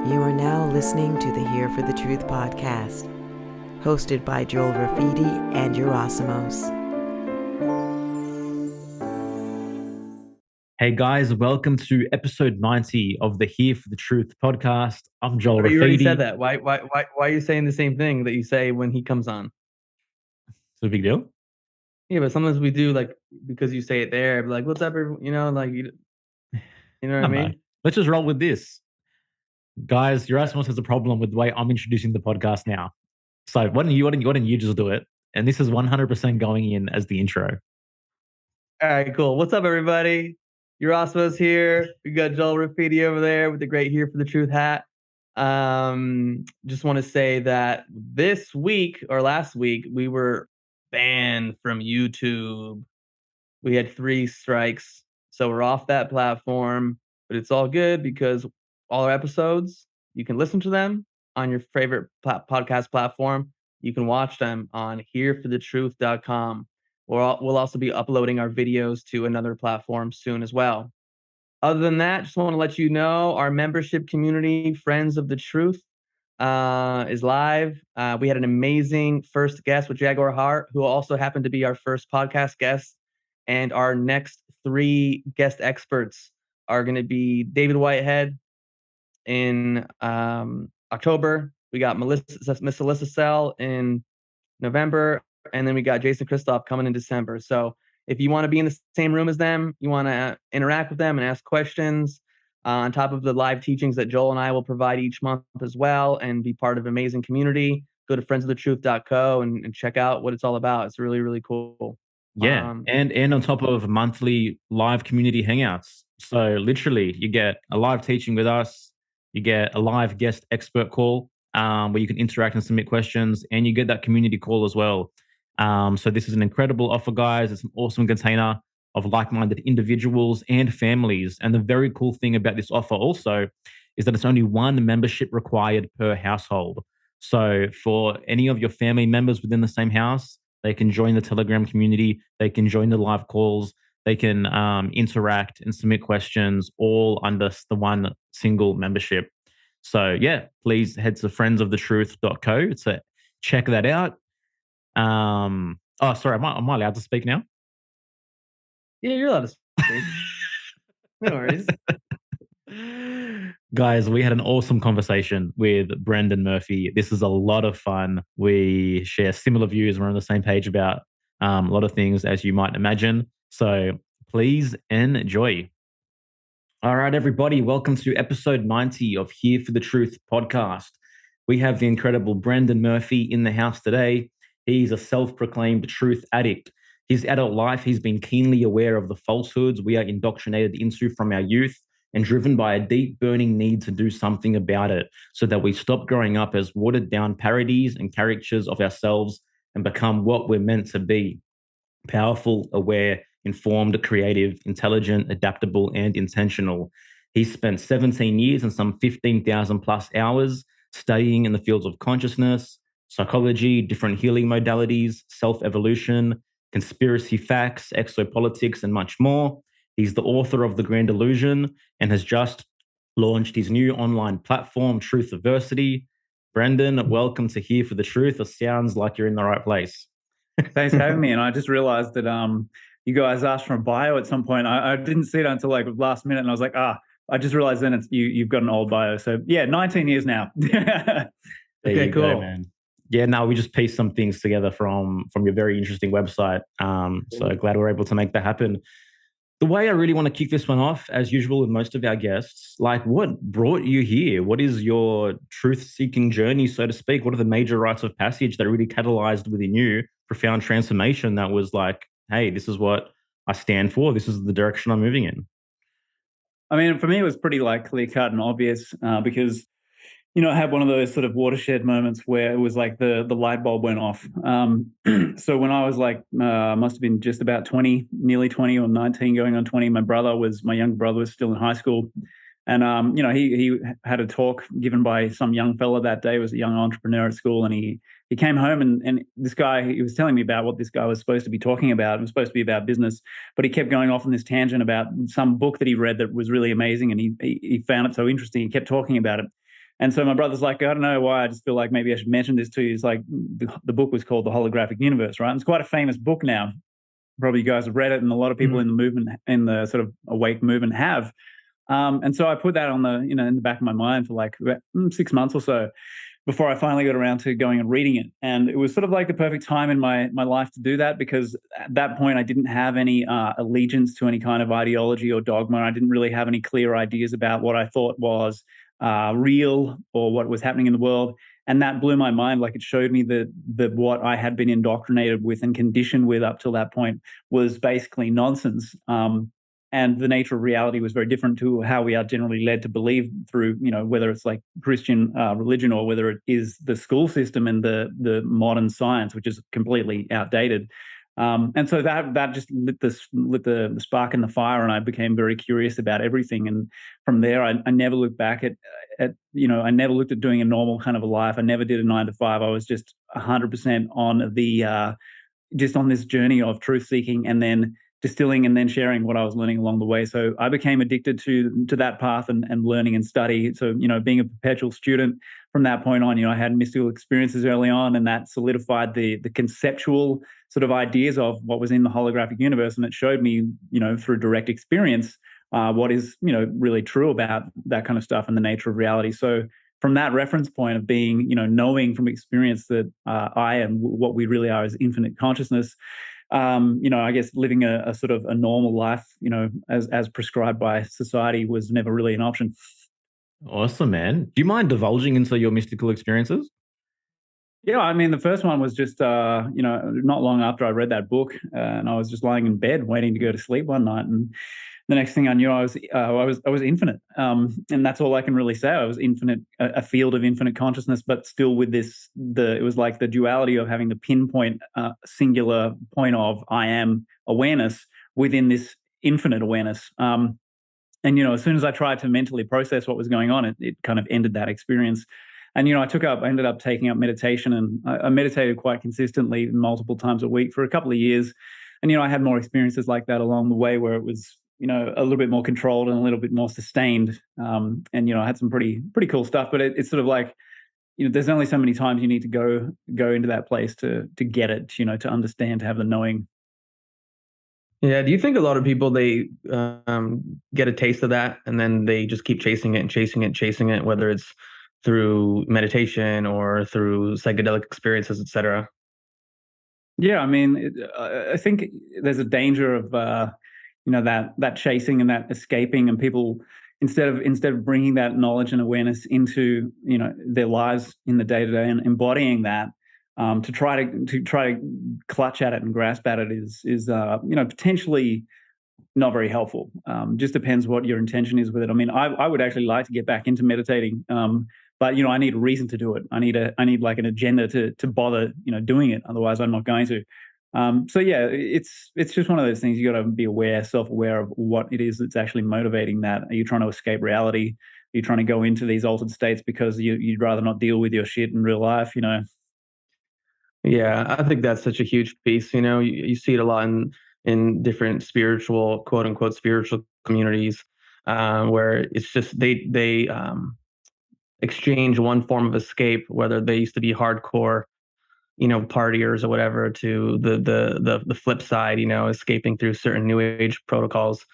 You are now listening to the Here for the Truth podcast, hosted by Joel Rafidi and Yerasimos. Hey guys, welcome to episode 90 of the Here for the Truth podcast. I'm Joel But you already Rafidi. said that. Why are you saying the same thing that you say when he comes on? It's a big deal. Yeah, but sometimes we do because you say it there. Be like, what's up, you know what I mean? Let's just roll with this. Guys, Yerasimos has a problem with the way I'm introducing the podcast now. So why don't you just do it? And this is 100% going in as the intro. All right, cool. What's up, everybody? Yerasimos here. We got Joel Rafidi over there with the great Here for the Truth hat. Just want to say that this week or last week we were banned from YouTube. We had 3 strikes, so we're off that platform, but it's all good because all our episodes, you can listen to them on your favorite podcast platform. You can watch them on hereforthetruth.com. We'll also be uploading our videos to another platform soon as well. Other than that, just want to let you know our membership community, Friends of the Truth, is live. We had an amazing first guest with Jaguar Hart, who also happened to be our first podcast guest. And our next 3 guest experts are going to be David Whitehead in October. We got Miss Alyssa Sell in November. And then we got Jason Christoph coming in December. So if you want to be in the same room as them, you want to interact with them and ask questions, on top of the live teachings that Joel and I will provide each month as well, and be part of an amazing community, go to friendsofgetruth.co and check out what it's all about. It's really, really cool. Yeah. And on top of monthly live community hangouts. So literally you get a live teaching with us, you get a live guest expert call where you can interact and submit questions, and you get that community call as well. So this is an incredible offer, guys. It's an awesome container of like-minded individuals and families. And the very cool thing about this offer also is that it's only 1 membership required per household. So for any of your family members within the same house, they can join the Telegram community, they can join the live calls, they can interact and submit questions all under the 1 single membership. So yeah, please head to friendsofgetruth.co to check that out. Oh, sorry, am I allowed to speak now? Yeah, you're allowed to speak. No worries. Guys, we had an awesome conversation with Brendan Murphy. This is a lot of fun. We share similar views. We're on the same page about a lot of things, as you might imagine. So please enjoy. All right, everybody, welcome to episode 90 of Here for the Truth podcast. We have the incredible Brendan Murphy in the house today. He's a self-proclaimed truth addict. His adult life, he's been keenly aware of the falsehoods we are indoctrinated into from our youth, and driven by a deep burning need to do something about it so that we stop growing up as watered down parodies and caricatures of ourselves and become what we're meant to be: powerful, aware, informed, creative, intelligent, adaptable, and intentional. He spent 17 years and some 15,000 plus hours studying in the fields of consciousness, psychology, different healing modalities, self-evolution, conspiracy facts, exopolitics, and much more. He's the author of The Grand Illusion and has just launched his new online platform, Truthiversity. Brendan, welcome to Here for the Truth. It sounds like you're in the right place. Thanks for having me. And I just realized that you guys asked for a bio at some point. I didn't see it until like last minute, and I was like, I just realized then you've got an old bio. So yeah, 19 years now. Okay, cool, go, man. Yeah, no, we just pieced some things together from your very interesting website. So glad we're able to make that happen. The way I really want to kick this one off, as usual with most of our guests, like, what brought you here? What is your truth-seeking journey, so to speak? What are the major rites of passage that really catalyzed within you profound transformation that was like, hey, this is what I stand for. This is the direction I'm moving in. I mean, for me, it was pretty like clear cut and obvious because, you know, I had one of those sort of watershed moments where it was like the light bulb went off. So when I was like, must have been just about 20, nearly 20 or 19 going on 20, my younger brother was still in high school. And, you know, he had a talk given by some young fella that day. He was a young entrepreneur at school, and he came home and this guy, he was telling me about what this guy was supposed to be talking about. It was supposed to be about business, but he kept going off on this tangent about some book that he read that was really amazing, and he found it so interesting. He kept talking about it. And so my brother's like, I don't know why, I just feel like maybe I should mention this to you. It's like the book was called The Holographic Universe, right? And it's quite a famous book now. Probably you guys have read it, and a lot of people in the movement, in the sort of awake movement, have. And so I put that on the, in the back of my mind for like 6 months or so before I finally got around to going and reading it. And it was sort of like the perfect time in my life to do that, because at that point I didn't have any allegiance to any kind of ideology or dogma. I didn't really have any clear ideas about what I thought was real or what was happening in the world. And that blew my mind. Like, it showed me that what I had been indoctrinated with and conditioned with up till that point was basically nonsense. And the nature of reality was very different to how we are generally led to believe through, whether it's like Christian religion or whether it is the school system and the modern science, which is completely outdated. And so that just lit the spark in the fire, and I became very curious about everything. And from there, I never looked back at I never looked at doing a normal kind of a life. I never did a 9 to 5. I was just 100% on just on this journey of truth seeking, and then distilling and then sharing what I was learning along the way. So I became addicted to that path and learning and study. So, being a perpetual student from that point on, I had mystical experiences early on, and that solidified the conceptual sort of ideas of what was in the holographic universe. And it showed me, through direct experience, what is, really true about that kind of stuff and the nature of reality. So from that reference point of being, knowing from experience that I am what we really are is infinite consciousness, I guess living a sort of a normal life, as prescribed by society, was never really an option. Awesome, man. Do you mind divulging into your mystical experiences? Yeah, I mean, the first one was just, not long after I read that book, and I was just lying in bed waiting to go to sleep one night, and the next thing I knew, I was infinite, and that's all I can really say. I was infinite, a field of infinite consciousness, but still with it was like the duality of having the pinpoint, singular point of I am awareness within this infinite awareness. And as soon as I tried to mentally process what was going on, it kind of ended that experience. And I ended up taking up meditation, and I meditated quite consistently multiple times a week for a couple of years. And I had more experiences like that along the way, where it was a little bit more controlled and a little bit more sustained. And I had some pretty cool stuff. But it's sort of like, there's only so many times you need to go into that place to get it, to understand, to have the knowing. Yeah. Do you think a lot of people, they get a taste of that and then they just keep chasing it and chasing it and chasing it, whether it's through meditation or through psychedelic experiences, etc.? Yeah, I mean, I think there's a danger of that chasing and that escaping, and people, instead of bringing that knowledge and awareness into their lives in the day to day and embodying that, to try to clutch at it and grasp at it is potentially not very helpful. Just depends what your intention is with it. I mean, I would actually like to get back into meditating, but I need a reason to do it. I need like an agenda to bother doing it. Otherwise, I'm not going to. So yeah, it's just one of those things. You got to be self-aware of what it is that's actually motivating that. Are you trying to escape reality? Are you trying to go into these altered states because you'd rather not deal with your shit in real life? Yeah, I think that's such a huge piece. You see it a lot in different spiritual, quote unquote, spiritual communities, where it's just they exchange one form of escape, whether they used to be hardcore, partiers or whatever, to the flip side, escaping through certain new age protocols.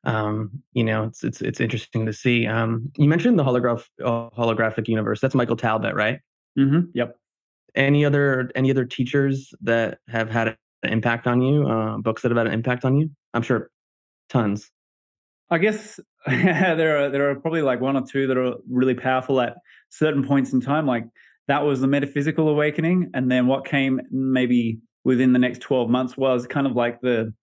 It's interesting to see. You mentioned the holographic universe. That's Michael Talbot, right? Mm-hmm. Yep. Any other teachers that have had an impact on you? Books that have had an impact on you? I'm sure tons. I guess there are probably like one or two that are really powerful at certain points in time. Like, that was the metaphysical awakening, and then what came maybe within the next 12 months was kind of like the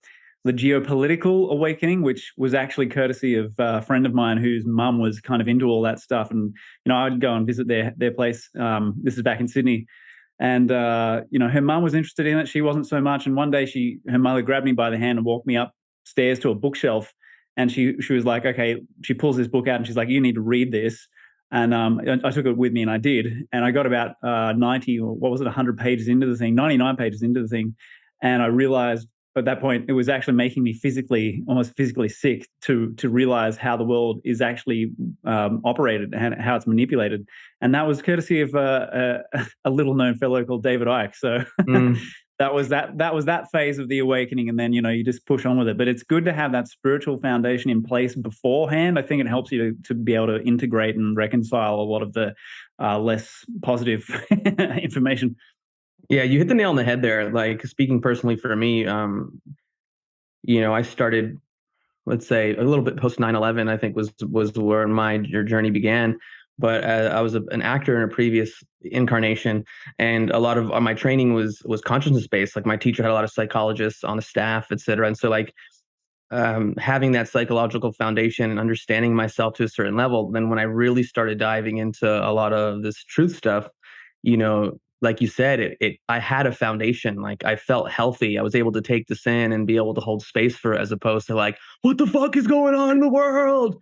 geopolitical awakening, which was actually courtesy of a friend of mine whose mum was kind of into all that stuff. And I'd go and visit their place. This is back in Sydney. And her mum was interested in it. She wasn't so much. And one day her mother grabbed me by the hand and walked me upstairs to a bookshelf. And she was like, okay, she pulls this book out and she's like, you need to read this. And I took it with me, and I did. And I got about 90 or 100 pages into the thing, 99 pages into the thing. And I realized at that point, it was actually making me almost physically sick to realize how the world is actually operated and how it's manipulated. And that was courtesy of a little known fellow called David Icke. So that was that phase of the awakening. And then, you just push on with it. But it's good to have that spiritual foundation in place beforehand. I think it helps you to be able to integrate and reconcile a lot of the less positive information. Yeah, you hit the nail on the head there. Like, speaking personally for me, I started, let's say, a little bit post 9/11, I think was where my journey began. But I was an actor in a previous incarnation, and a lot of my training was consciousness based. Like, my teacher had a lot of psychologists on the staff, et cetera. And so, like, having that psychological foundation and understanding myself to a certain level, then when I really started diving into a lot of this truth stuff, like you said, I had a foundation. Like, I felt healthy. I was able to take this in and be able to hold space for it, as opposed to like, what the fuck is going on in the world?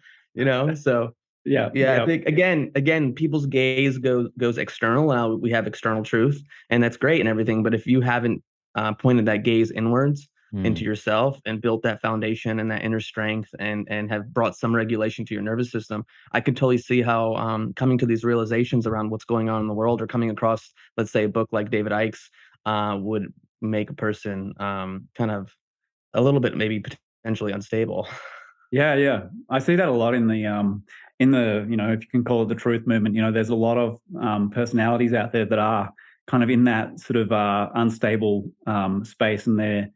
So Yeah. I think again, people's gaze goes external. Now we have external truth, and that's great and everything. But if you haven't pointed that gaze inwards into yourself and built that foundation and that inner strength, and have brought some regulation to your nervous system, I could totally see how coming to these realizations around what's going on in the world, or coming across, let's say, a book like David Icke's, would make a person kind of a little bit maybe potentially unstable. Yeah. I see that a lot in the if you can call it the truth movement. There's a lot of personalities out there that are kind of in that sort of unstable space, and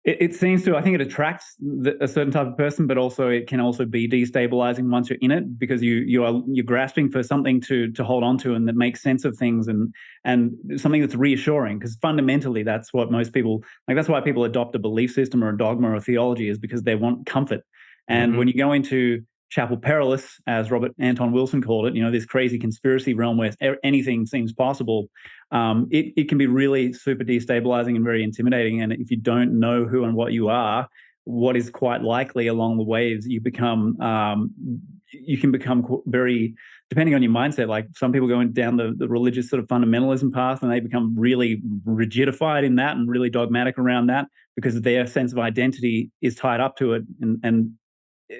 it seems to, I think it attracts a certain type of person, but also it can also be destabilizing once you're in it, because you're grasping for something to hold on to, and that makes sense of things, and something that's reassuring, because fundamentally that's what most people like. That's why people adopt a belief system or a dogma or a theology, is because they want comfort. And when you go into Chapel Perilous, as Robert Anton Wilson called it, this crazy conspiracy realm where anything seems possible, it can be really super destabilizing and very intimidating. And if you don't know who and what you are, what is quite likely along the way is you can become very, depending on your mindset, like some people going down the religious sort of fundamentalism path, and they become really rigidified in that and really dogmatic around that, because their sense of identity is tied up to it, and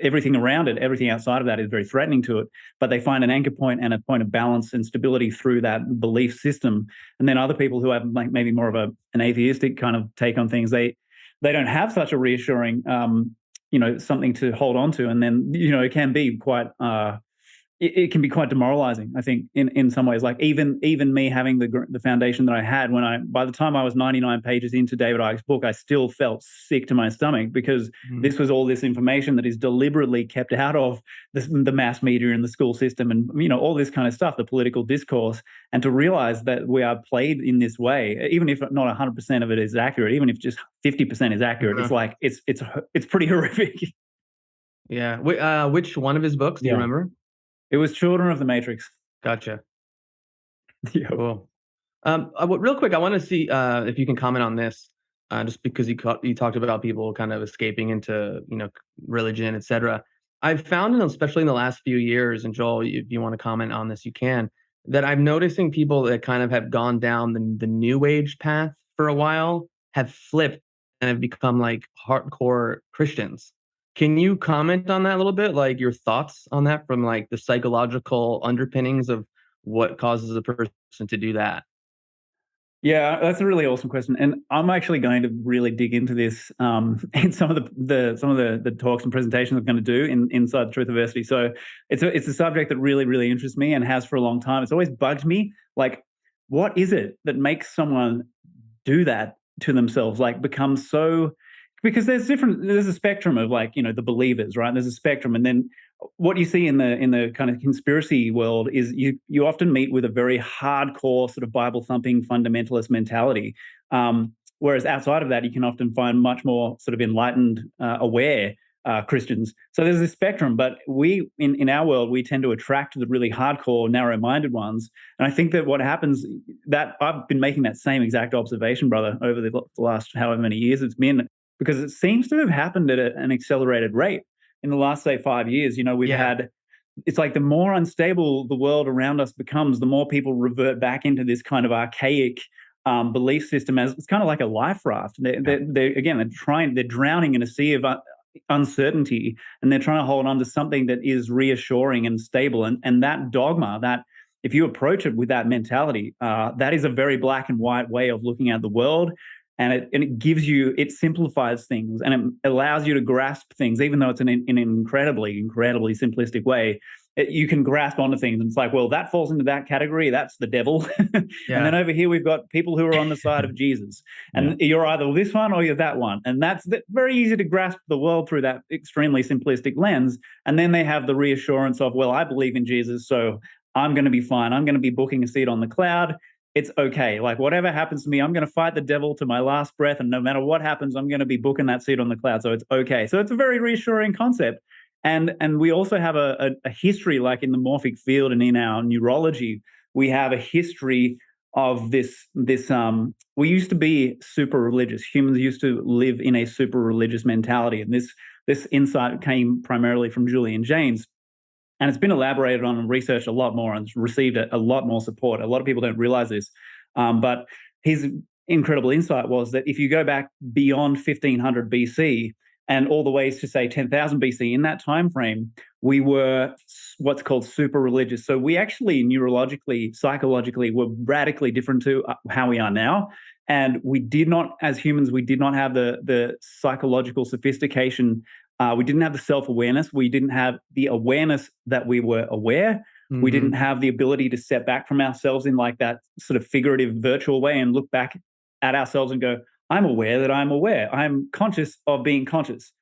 everything around it, everything outside of that, is very threatening to it. But they find an anchor point and a point of balance and stability through that belief system. And then other people who have like maybe more of an atheistic kind of take on things, they don't have such a reassuring something to hold on to. And then it can be quite it can be quite demoralizing, I think, in some ways. Like even me having the foundation that I had, by the time I was 99 pages into David Icke's book, I still felt sick to my stomach, because this was all this information that is deliberately kept out of the mass media and the school system, and all this kind of stuff, the political discourse. And to realize that we are played in this way, even if not 100% of it is accurate, even if just 50% is accurate, it's like it's pretty horrific. Yeah. Which one of his books do you remember? It was Children of the Matrix. Gotcha. Yeah. Cool. Real quick, I want to see if you can comment on this, just because you talked about people kind of escaping into religion, etc. I've found, especially in the last few years, and Joel, if you want to comment on this, you can, that I'm noticing people that kind of have gone down the new age path for a while have flipped and have become like hardcore Christians. Can you comment on that a little bit? Like, your thoughts on that, from like the psychological underpinnings of what causes a person to do that? Yeah, that's a really awesome question, and I'm actually going to really dig into this in some of the talks and presentations I'm going to do inside Truthiversity. So it's a subject that really, really interests me, and has for a long time. It's always bugged me, like, what is it that makes someone do that to themselves? Like, become so, because there's a spectrum of, like, the believers, right? There's a spectrum, and then what you see in the kind of conspiracy world is you often meet with a very hardcore sort of Bible thumping fundamentalist mentality, whereas outside of that you can often find much more sort of enlightened, aware Christians. So there's this spectrum, but we in our world, we tend to attract the really hardcore, narrow-minded ones. And I think that what happens, that I've been making that same exact observation, brother, over the last however many years it's been, because it seems to have happened at an accelerated rate. In the last, say, 5 years, we've had, it's like the more unstable the world around us becomes, the more people revert back into this kind of archaic belief system as it's kind of like a life raft. They're drowning in a sea of uncertainty, and they're trying to hold on to something that is reassuring and stable. And that dogma, that if you approach it with that mentality, that is a very black and white way of looking at the world. And it simplifies things, and it allows you to grasp things, even though it's in an incredibly simplistic way. You can grasp onto things, and it's like, well, that falls into that category. That's the devil. And then over here, we've got people who are on the side of Jesus. And you're either this one or you're that one. And that's very easy to grasp the world through that extremely simplistic lens. And then they have the reassurance of, well, I believe in Jesus, so I'm going to be fine. I'm going to be booking a seat on the cloud. It's okay. Like, whatever happens to me, I'm going to fight the devil to my last breath. And no matter what happens, I'm going to be booking that seat on the cloud. So it's okay. So it's a very reassuring concept. And we also have a history, like in the morphic field and in our neurology, we have a history of this. We used to be super religious. Humans used to live in a super religious mentality. And this insight came primarily from Julian Jaynes. And it's been elaborated on and researched a lot more, and it's received a lot more support. A lot of people don't realize this. But his incredible insight was that if you go back beyond 1500 BC and all the way to, say, 10,000 BC, in that time frame, we were what's called super religious. So we actually neurologically, psychologically, were radically different to how we are now. And we did not, as humans, we did not have the psychological sophistication. We didn't have the self-awareness. We didn't have the awareness that we were aware. Mm-hmm. We didn't have the ability to step back from ourselves in like that sort of figurative, virtual way and look back at ourselves and go, I'm aware that I'm aware. I'm conscious of being conscious.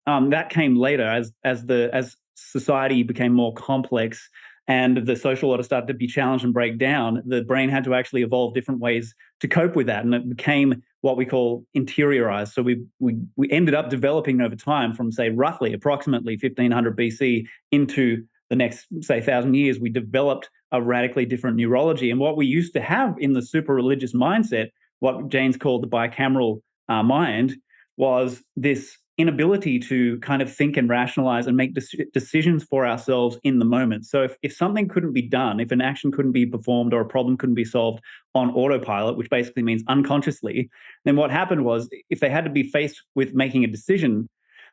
That came later as society became more complex and the social order started to be challenged and break down. The brain had to actually evolve different ways to cope with that, and it became what we call interiorized. So we ended up developing over time from, say, approximately 1500 BC into the next, say, 1,000 years. We developed a radically different neurology, and what we used to have in the super religious mindset, what Jaynes called the bicameral mind, was this inability to kind of think and rationalize and make decisions for ourselves in the moment. So if something couldn't be done, if an action couldn't be performed or a problem couldn't be solved on autopilot, which basically means unconsciously, then what happened was if they had to be faced with making a decision,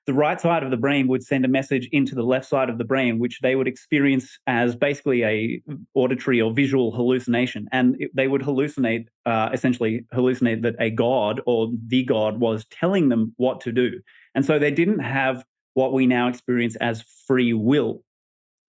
the right side of the brain would send a message into the left side of the brain, which they would experience as basically a auditory or visual hallucination. And they would essentially hallucinate that a god or the god was telling them what to do. And so they didn't have what we now experience as free will.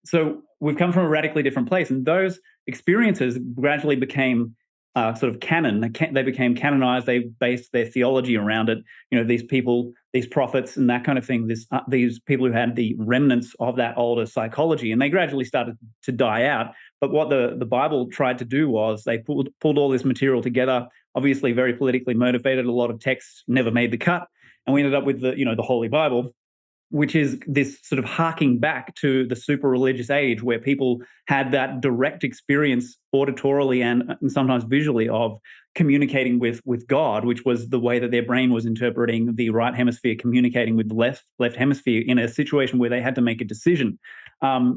So we've come from a radically different place. And those experiences gradually became sort of canon. They became canonized. They based their theology around it. These people, these prophets and that kind of thing, these people who had the remnants of that older psychology, and they gradually started to die out. But what the Bible tried to do was they pulled all this material together, obviously very politically motivated. A lot of texts never made the cut. And we ended up with the Holy Bible, which is this sort of harking back to the super religious age where people had that direct experience auditorily and sometimes visually of communicating with God, which was the way that their brain was interpreting the right hemisphere communicating with the left hemisphere in a situation where they had to make a decision,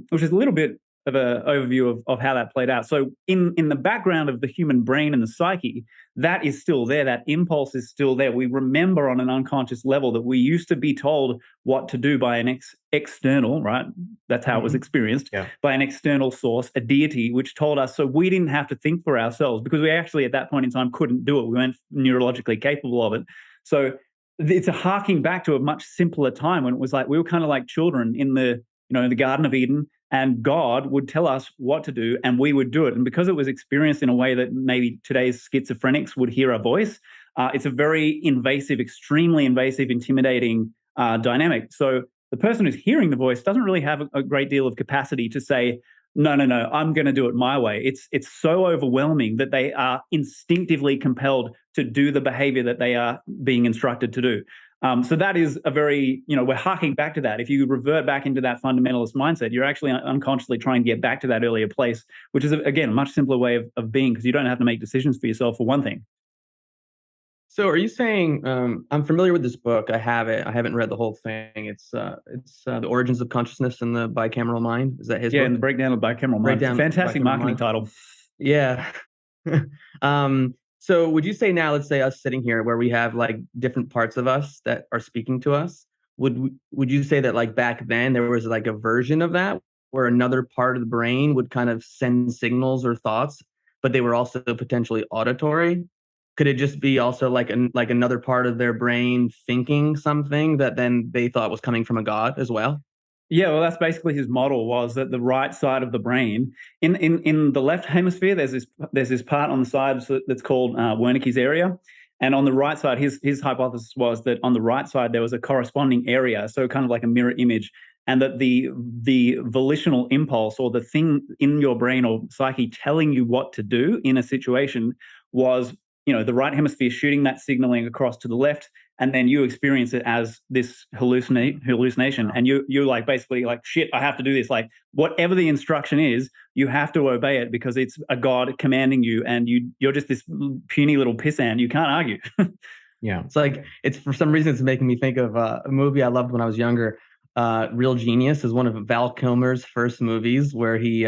which is a little bit of an overview of how that played out. So in the background of the human brain and the psyche, that is still there. That impulse is still there. We remember on an unconscious level that we used to be told what to do by an external, right? That's how it was experienced, by an external source, a deity, which told us, so we didn't have to think for ourselves because we actually at that point in time couldn't do it. We weren't neurologically capable of it. So it's a harking back to a much simpler time when it was like we were kind of like children in the Garden of Eden, and God would tell us what to do and we would do it. And because it was experienced in a way that maybe today's schizophrenics would hear our voice, it's a very invasive, extremely invasive, intimidating dynamic. So the person who's hearing the voice doesn't really have a great deal of capacity to say, no, I'm going to do it my way. It's so overwhelming that they are instinctively compelled to do the behavior that they are being instructed to do. So that is a very, we're harking back to that. If you revert back into that fundamentalist mindset, you're actually unconsciously trying to get back to that earlier place, which is, again, a much simpler way of being because you don't have to make decisions for yourself, for one thing. So are you saying, I'm familiar with this book. I have it. I haven't read the whole thing. It's The Origins of Consciousness and the Bicameral Mind. Is that his book? Yeah, and the Breakdown of Bicameral Mind. It's a fantastic marketing title. Yeah. So would you say now, let's say us sitting here where we have like different parts of us that are speaking to us, would you say that like back then there was like a version of that where another part of the brain would kind of send signals or thoughts, but they were also potentially auditory? Could it just be also like like another part of their brain thinking something that then they thought was coming from a god as well? Yeah, well, that's basically his model, was that the right side of the brain, in the left hemisphere, there's this part on the side that's called Wernicke's area, and on the right side, his hypothesis was that on the right side there was a corresponding area, so kind of like a mirror image, and that the volitional impulse, or the thing in your brain or psyche telling you what to do in a situation, was, the right hemisphere shooting that signaling across to the left, and then you experience it as this hallucination, and you're like, basically like, shit, I have to do this. Like, whatever the instruction is, you have to obey it because it's a god commanding you, and you're just this puny little pissant. You can't argue. Yeah. It's like, it's for some reason it's making me think of a movie I loved when I was younger. Real Genius is one of Val Kilmer's first movies where he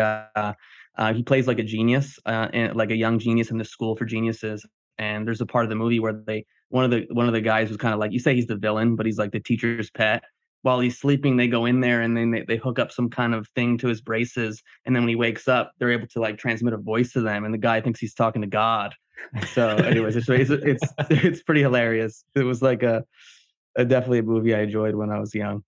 plays like a genius, like a young genius in the school for geniuses. And there's a part of the movie where one of the guys was kind of like, you say he's the villain, but he's like the teacher's pet. While he's sleeping, they go in there and then they hook up some kind of thing to his braces. And then when he wakes up, they're able to like transmit a voice to them. And the guy thinks he's talking to God. So anyways, it's pretty hilarious. It was like a definitely a movie I enjoyed when I was young.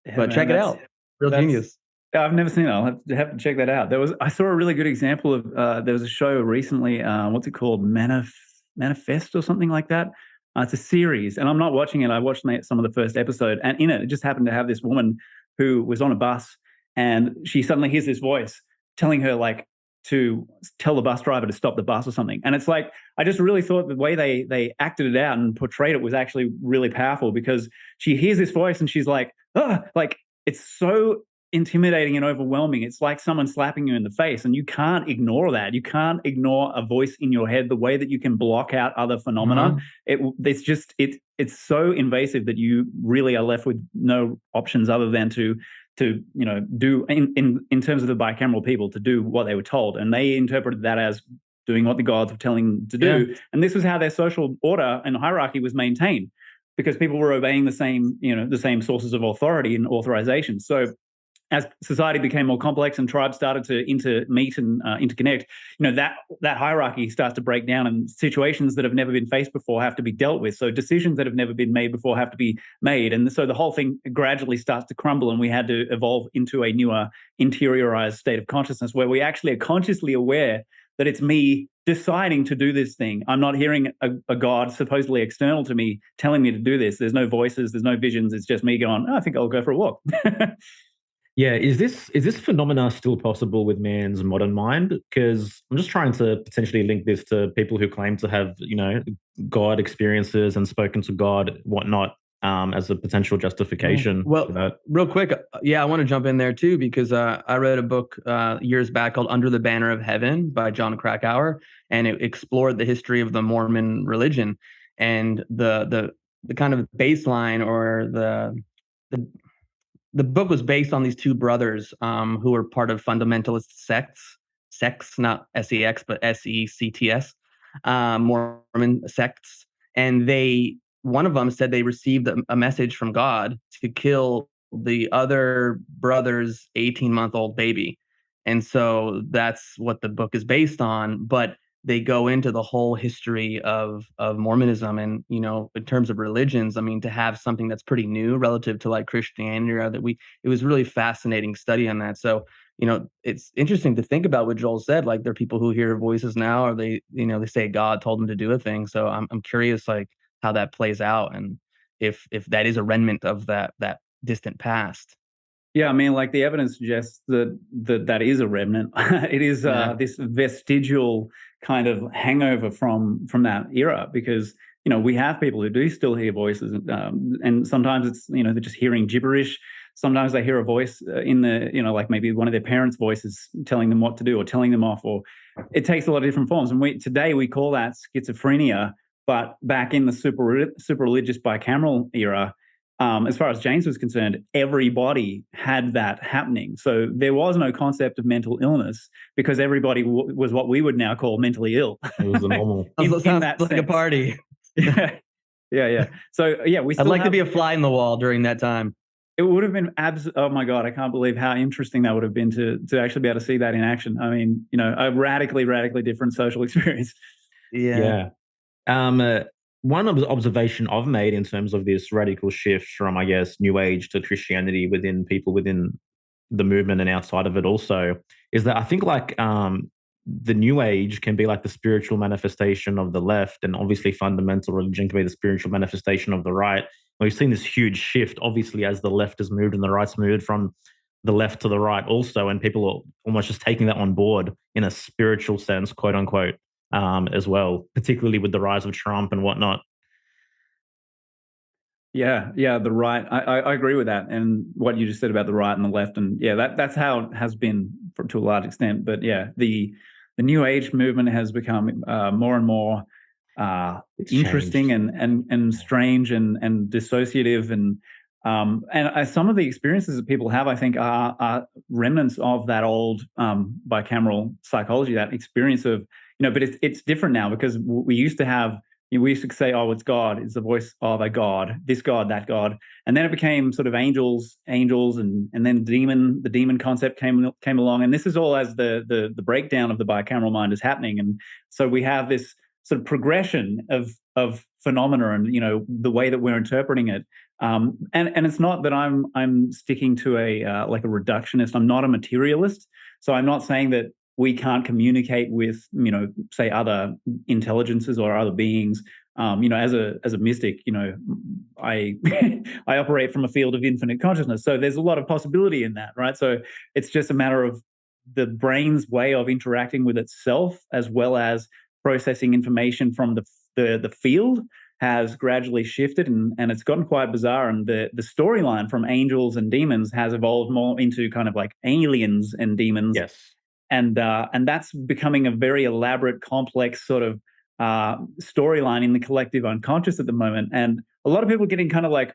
Yeah, But man, check it out. Real Genius. I've never seen it. I'll have to check that out. I saw a really good example of there was a show recently. What's it called? Manifest or something like that. It's a series, and I'm not watching it. I watched some of the first episode, and in it just happened to have this woman who was on a bus, and she suddenly hears this voice telling her like to tell the bus driver to stop the bus or something. And it's like, I just really thought the way they acted it out and portrayed it was actually really powerful, because she hears this voice and she's like, oh, like, it's so intimidating and overwhelming. It's like someone slapping you in the face, and you can't ignore that. You can't ignore a voice in your head the way that you can block out other phenomena. It's so invasive that you really are left with no options other than to do in terms of the bicameral people, to do what they were told, and they interpreted that as doing what the gods were telling them to do. Yeah. And this was how their social order and hierarchy was maintained, because people were obeying the same sources of authority and authorization. So as society became more complex and tribes started to intermeet and interconnect, that hierarchy starts to break down, and situations that have never been faced before have to be dealt with. So decisions that have never been made before have to be made. And so the whole thing gradually starts to crumble, and we had to evolve into a newer interiorized state of consciousness where we actually are consciously aware that it's me deciding to do this thing. I'm not hearing a god supposedly external to me telling me to do this. There's no voices, there's no visions. It's just me going, I think I'll go for a walk. Yeah, is this phenomena still possible with man's modern mind? Because I'm just trying to potentially link this to people who claim to have, God experiences and spoken to God, whatnot, as a potential justification. Well, for that. Real quick, I want to jump in there too, because I read a book years back called Under the Banner of Heaven by John Krakauer, and it explored the history of the Mormon religion, and the kind of baseline, or the book was based on these two brothers who were part of fundamentalist sects, not sex, but sects, Mormon sects. And one of them said they received a message from God to kill the other brother's 18-month-old baby. And so that's what the book is based on. But they go into the whole history of Mormonism, and in terms of religions, I mean, to have something that's pretty new relative to like Christianity, or it was really fascinating study on that. So it's interesting to think about what Joel said. Like, there are people who hear voices now, or they say God told them to do a thing. So I'm curious, like, how that plays out, and if that is a remnant of that distant past. Yeah, I mean, like, the evidence suggests that is a remnant. It is this vestigial kind of hangover from that era, because we have people who do still hear voices, and sometimes it's they're just hearing gibberish. Sometimes they hear a voice in the like maybe one of their parents' voices telling them what to do or telling them off, or it takes a lot of different forms. And today we call that schizophrenia, but back in the super religious bicameral era, as far as James was concerned, everybody had that happening. So there was no concept of mental illness because everybody was what we would now call mentally ill. It was a normal. Sounds that like a sense. party. Yeah. So yeah, we I'd still like to have- be a fly in the wall during that time. It would have been oh my God, I can't believe how interesting that would have been to actually be able to see that in action. I mean, a radically different social experience. Yeah. One observation I've made in terms of this radical shift from, I guess, New Age to Christianity within people within the movement and outside of it also is that I think like the New Age can be like the spiritual manifestation of the left, and obviously fundamental religion can be the spiritual manifestation of the right. And we've seen this huge shift, obviously, as the left has moved and the right's moved from the left to the right also, and people are almost just taking that on board in a spiritual sense, quote unquote, as well, particularly with the rise of Trump and whatnot. Yeah, the right. I agree with that, and what you just said about the right and the left, and yeah, that's how it has been to a large extent. But yeah, the New Age movement has become more and more interesting and strange and dissociative, and some of the experiences that people have, I think, are remnants of that old bicameral psychology, that experience of but it's different now because we used to have. We used to say, "Oh, it's God. It's the voice of a God. This God, that God," and then it became sort of angels, and then the demon concept came along, and this is all as the breakdown of the bicameral mind is happening, and so we have this sort of progression of phenomena, and the way that we're interpreting it, and it's not that I'm sticking to a like a reductionist. I'm not a materialist, so I'm not saying that we can't communicate with, say other intelligences or other beings. As a mystic, I I operate from a field of infinite consciousness. So there's a lot of possibility in that, right? So it's just a matter of the brain's way of interacting with itself, as well as processing information from the field has gradually shifted, and it's gotten quite bizarre. And the storyline from angels and demons has evolved more into kind of like aliens and demons. Yes. And that's becoming a very elaborate, complex sort of storyline in the collective unconscious at the moment. And a lot of people are getting kind of like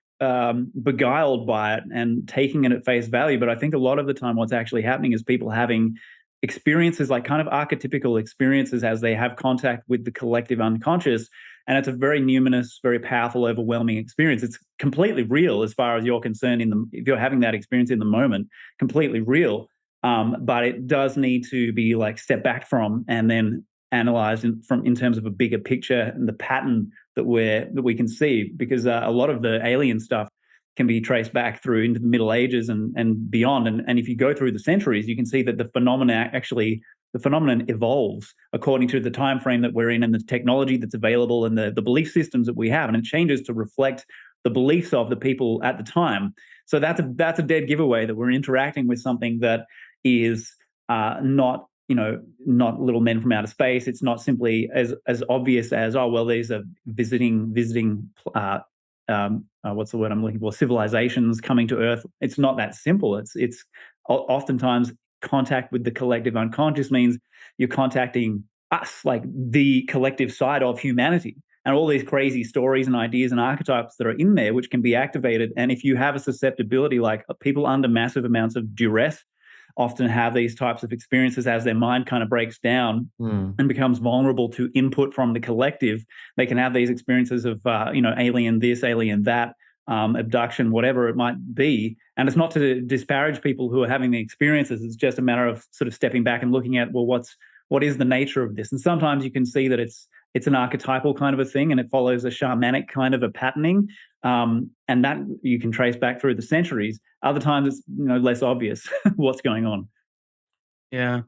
beguiled by it and taking it at face value. But I think a lot of the time what's actually happening is people having experiences, like kind of archetypical experiences, as they have contact with the collective unconscious. And it's a very numinous, very powerful, overwhelming experience. It's completely real as far as you're concerned. If you're having that experience in the moment, completely real. But it does need to be like stepped back from and then analyzed in terms of a bigger picture and the pattern that we can see, because a lot of the alien stuff can be traced back through into the Middle Ages and beyond. And if you go through the centuries, you can see that the phenomenon evolves according to the time frame that we're in and the technology that's available and the belief systems that we have, and it changes to reflect the beliefs of the people at the time. So that's a dead giveaway that we're interacting with something that is not little men from outer space. It's not simply as obvious as, oh well, these are visiting what's the word I'm looking for, civilizations coming to Earth. It's not that simple. It's oftentimes contact with the collective unconscious means you're contacting us, like the collective side of humanity, and all these crazy stories and ideas and archetypes that are in there, which can be activated. And if you have a susceptibility, like people under massive amounts of duress often have these types of experiences as their mind kind of breaks down and becomes vulnerable to input from the collective. They can have these experiences of, alien this, alien that, abduction, whatever it might be. And it's not to disparage people who are having the experiences. It's just a matter of sort of stepping back and looking at, well, what is the nature of this? And sometimes you can see that it's an archetypal kind of a thing, and it follows a shamanic kind of a patterning, and that you can trace back through the centuries. Other times it's less obvious what's going on. Yeah.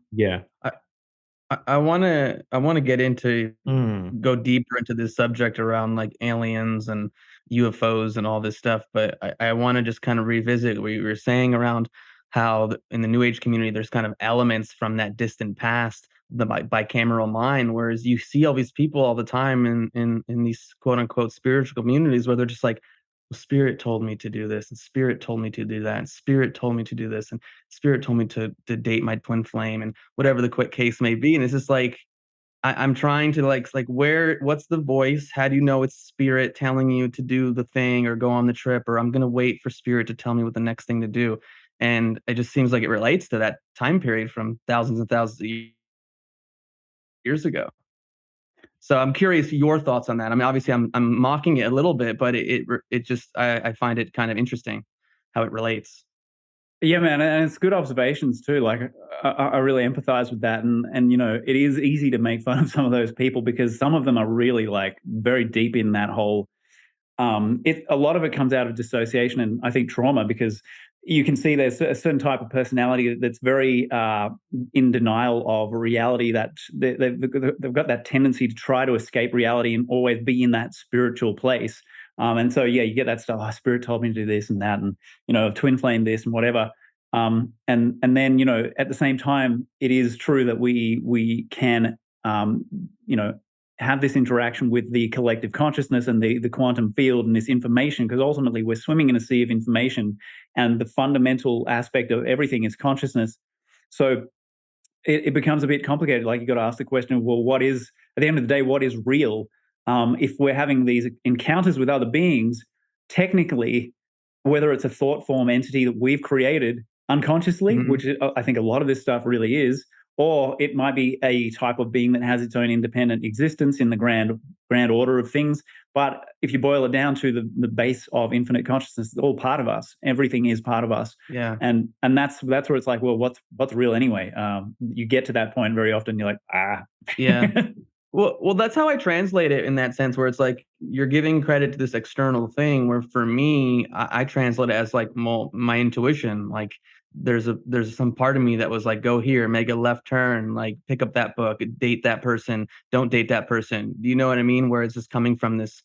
I want to get into go deeper into this subject around like aliens and UFOs and all this stuff, but I want to just kind of revisit what you were saying around how in the New Age community there's kind of elements from that distant past, the bicameral mind, whereas you see all these people all the time in these quote unquote spiritual communities where they're just like, well, spirit told me to do this, and spirit told me to do that, and spirit told me to do this, and spirit told me to date my twin flame, and whatever the quick case may be. And it's just like, I'm trying to like what's the voice? How do you know it's spirit telling you to do the thing or go on the trip, or I'm gonna wait for spirit to tell me what the next thing to do? And it just seems like it relates to that time period from thousands and thousands of years ago. So I'm curious your thoughts on that. I mean, obviously I'm mocking it a little bit, but it just I find it kind of interesting how it relates. Yeah, man, and it's good observations too. Like, I really empathize with that, and it is easy to make fun of some of those people because some of them are really like very deep in that whole. A lot of it comes out of dissociation and I think trauma because you can see there's a certain type of personality that's very in denial of reality. That they've got that tendency to try to escape reality and always be in that spiritual place. And so, yeah, you get that stuff. Oh, spirit told me to do this and that, and twin flame this and whatever. And then at the same time, it is true that we can have this interaction with the collective consciousness and the quantum field and this information, because ultimately we're swimming in a sea of information, and the fundamental aspect of everything is consciousness. So it becomes a bit complicated. Like, you got to ask the question, well, what is, at the end of the day, what is real? If we're having these encounters with other beings, technically, whether it's a thought form entity that we've created unconsciously, which I think a lot of this stuff really is, or it might be a type of being that has its own independent existence in the grand order of things. But if you boil it down to the base of infinite consciousness, it's all part of us. Everything is part of us. Yeah. And that's where it's like, well, what's real anyway? You get to that point very often. You're like, Yeah. Well, that's how I translate it in that sense, where it's like you're giving credit to this external thing. Where for me, I translate it as like my intuition. Like there's some part of me that was like, go here, make a left turn, like pick up that book, date that person, don't date that person. Do you know what I mean? Where it's just coming from this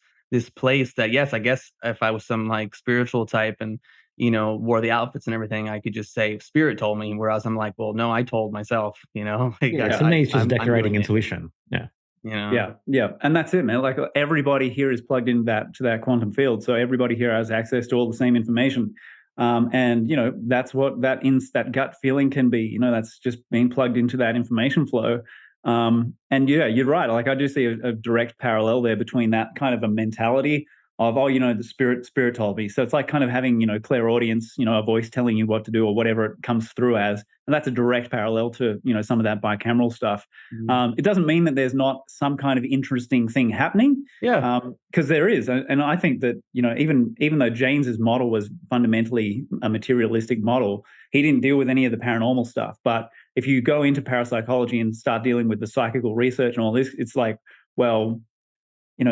place that, yes, I guess if I was some like spiritual type and wore the outfits and everything, I could just say spirit told me. Whereas I'm like, well, no, I told myself. Like, Yeah, to me, it's just I'm decorating doing it. intuition. Yeah. Yeah, and that's it, man. Like, everybody here is plugged into that quantum field, so everybody here has access to all the same information. And that's what that gut feeling can be. That's just being plugged into that information flow. And yeah, you're right. Like, I do see a direct parallel there between that kind of a mentality of, the spirit told me. So it's like kind of having, clairaudience, a voice telling you what to do or whatever it comes through as. And that's a direct parallel to, some of that bicameral stuff. It doesn't mean that there's not some kind of interesting thing happening. Yeah. Because there is. And I think that, even though James's model was fundamentally a materialistic model, he didn't deal with any of the paranormal stuff. But if you go into parapsychology and start dealing with the psychical research and all this, it's like, well,